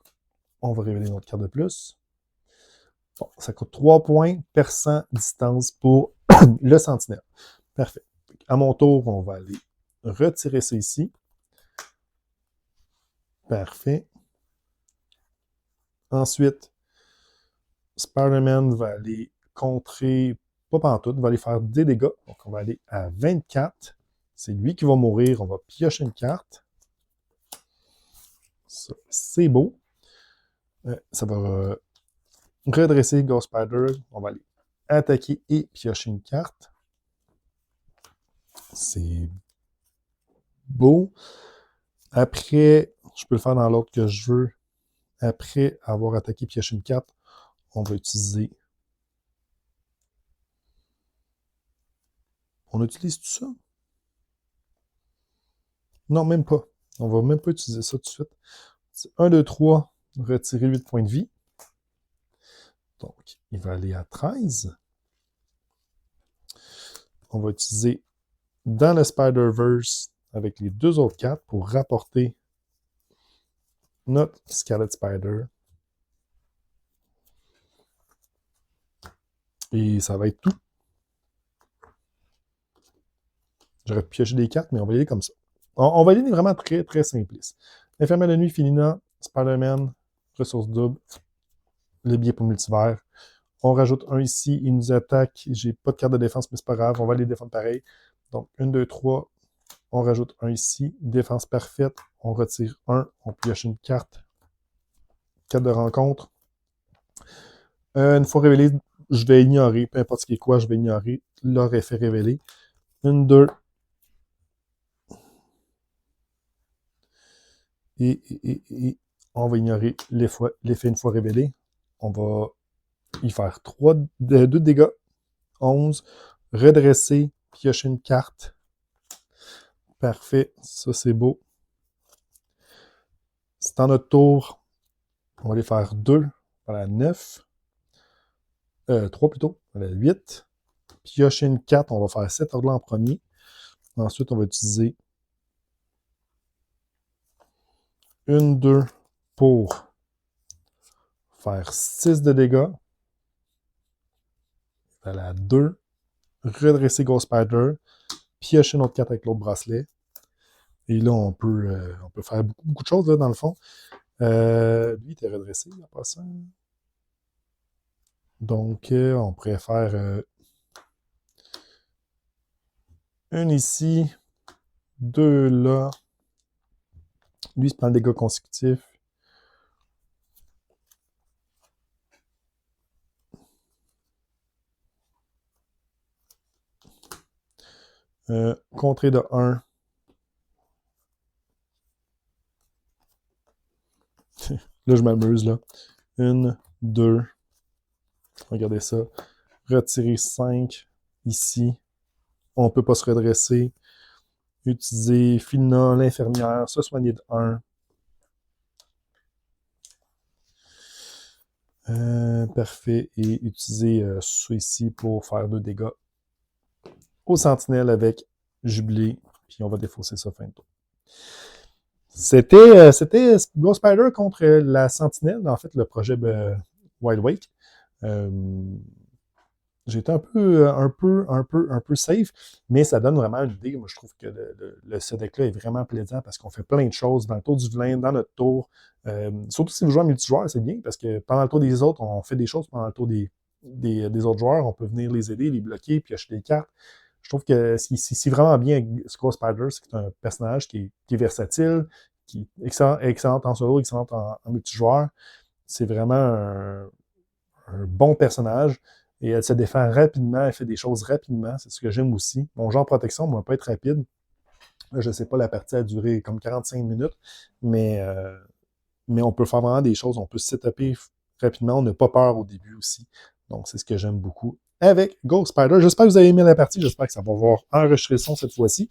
on va révéler notre carte de plus. Bon, ça coûte 3 points, perçant distance pour le sentinelle. Parfait. À mon tour, on va aller retirer ça ici. Parfait. Ensuite, Spider-Man va aller contrer, pas pantoute, va aller faire des dégâts. Donc, on va aller à 24. C'est lui qui va mourir. On va piocher une carte. Ça, c'est beau. Ça va redresser Ghost Spider. On va aller attaquer et piocher une carte. C'est beau. Après, je peux le faire dans l'ordre que je veux. Après avoir attaqué et pioché une carte, on va utiliser... On utilise tout ça? Non, même pas. On va même pas utiliser ça tout de suite. C'est 1, 2, 3, retirer 8 points de vie. Donc, il va aller à 13. On va utiliser dans le Spider-Verse avec les 2 autres cartes pour rapporter notre Scarlet Spider. Et ça va être tout. J'aurais pu piocher des cartes, mais on va y aller comme ça. On va y aller vraiment très, très simpliste. Infirmière de nuit, Felina, Spider-Man, ressources doubles, le billet pour multivers. On rajoute un ici, il nous attaque. J'ai pas de carte de défense, mais c'est pas grave, on va les défendre pareil. Donc, 1, 2, 3, on rajoute un ici. Défense parfaite, on retire un, on pioche une carte. Carte de rencontre. Une fois révélé, je vais ignorer, peu importe ce qui est quoi, je vais ignorer leur effet révélé. 1, 2. Et on va ignorer l'effet une fois révélé. On va y faire 2 dégâts. 11. Redresser, piocher une carte. Parfait, ça c'est beau. C'est en notre tour. On va aller faire 2. Voilà, 9. 3 plutôt. Voilà, 8. Piocher une carte, on va faire 7 ordres en premier. Ensuite, on va utiliser 1, 2 pour faire 6 de dégâts. Voilà, 2. Redresser Ghost Spider. Piocher notre carte avec l'autre bracelet. Et là, on peut faire beaucoup de choses là, dans le fond. Lui, il était redressé en passant. Donc, on pourrait faire une ici, 2 là. Lui, il se prend le dégât consécutif. Contrée de 1. Là, je m'amuse, là. 1, 2. Regardez ça. Retirer 5 ici. On ne peut pas se redresser. Utiliser Filna, l'infirmière, se soigner de 1. Parfait. Et utiliser ça ici pour faire 2 dégâts aux sentinelles avec Jubilé. Puis on va défausser ça fin de tour. C'était Ghost Spider contre la sentinelle, en fait, le projet Wild Wake. J'étais un peu safe, mais ça donne vraiment une idée. Moi, je trouve que ce deck-là est vraiment plaisant parce qu'on fait plein de choses dans le tour du vilain, dans notre tour. Surtout si vous jouez en multijoueur, c'est bien parce que pendant le tour des autres, on fait des choses pendant le tour des autres joueurs. On peut venir les aider, les bloquer, puis acheter des cartes. Je trouve que c'est vraiment bien avec Skull Spider, c'est un personnage qui est versatile, qui est excellent en solo, excellent en multijoueur. C'est vraiment un bon personnage. Et elle se défend rapidement, elle fait des choses rapidement, c'est ce que j'aime aussi. Mon genre protection, moi, peut être rapide. Je ne sais pas, la partie a duré comme 45 minutes, mais on peut faire vraiment des choses, on peut se setuper rapidement, on n'a pas peur au début aussi. Donc, c'est ce que j'aime beaucoup avec Ghost Spider. J'espère que vous avez aimé la partie, j'espère que ça va avoir enregistré le son cette fois-ci.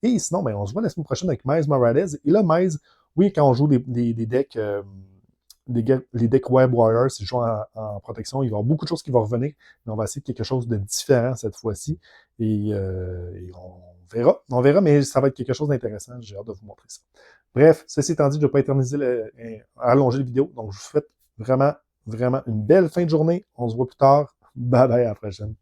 Et sinon, ben, on se voit la semaine prochaine avec Miles Morales. Et là, Miles, oui, quand on joue des decks... les decks Web Warriors, si je joue en protection, il va y avoir beaucoup de choses qui vont revenir, mais on va essayer de quelque chose de différent cette fois-ci. Et on verra. On verra, mais ça va être quelque chose d'intéressant. J'ai hâte de vous montrer ça. Bref, ceci étant dit, je ne vais pas allonger la vidéo. Donc, je vous souhaite vraiment, vraiment une belle fin de journée. On se voit plus tard. Bye bye, à la prochaine.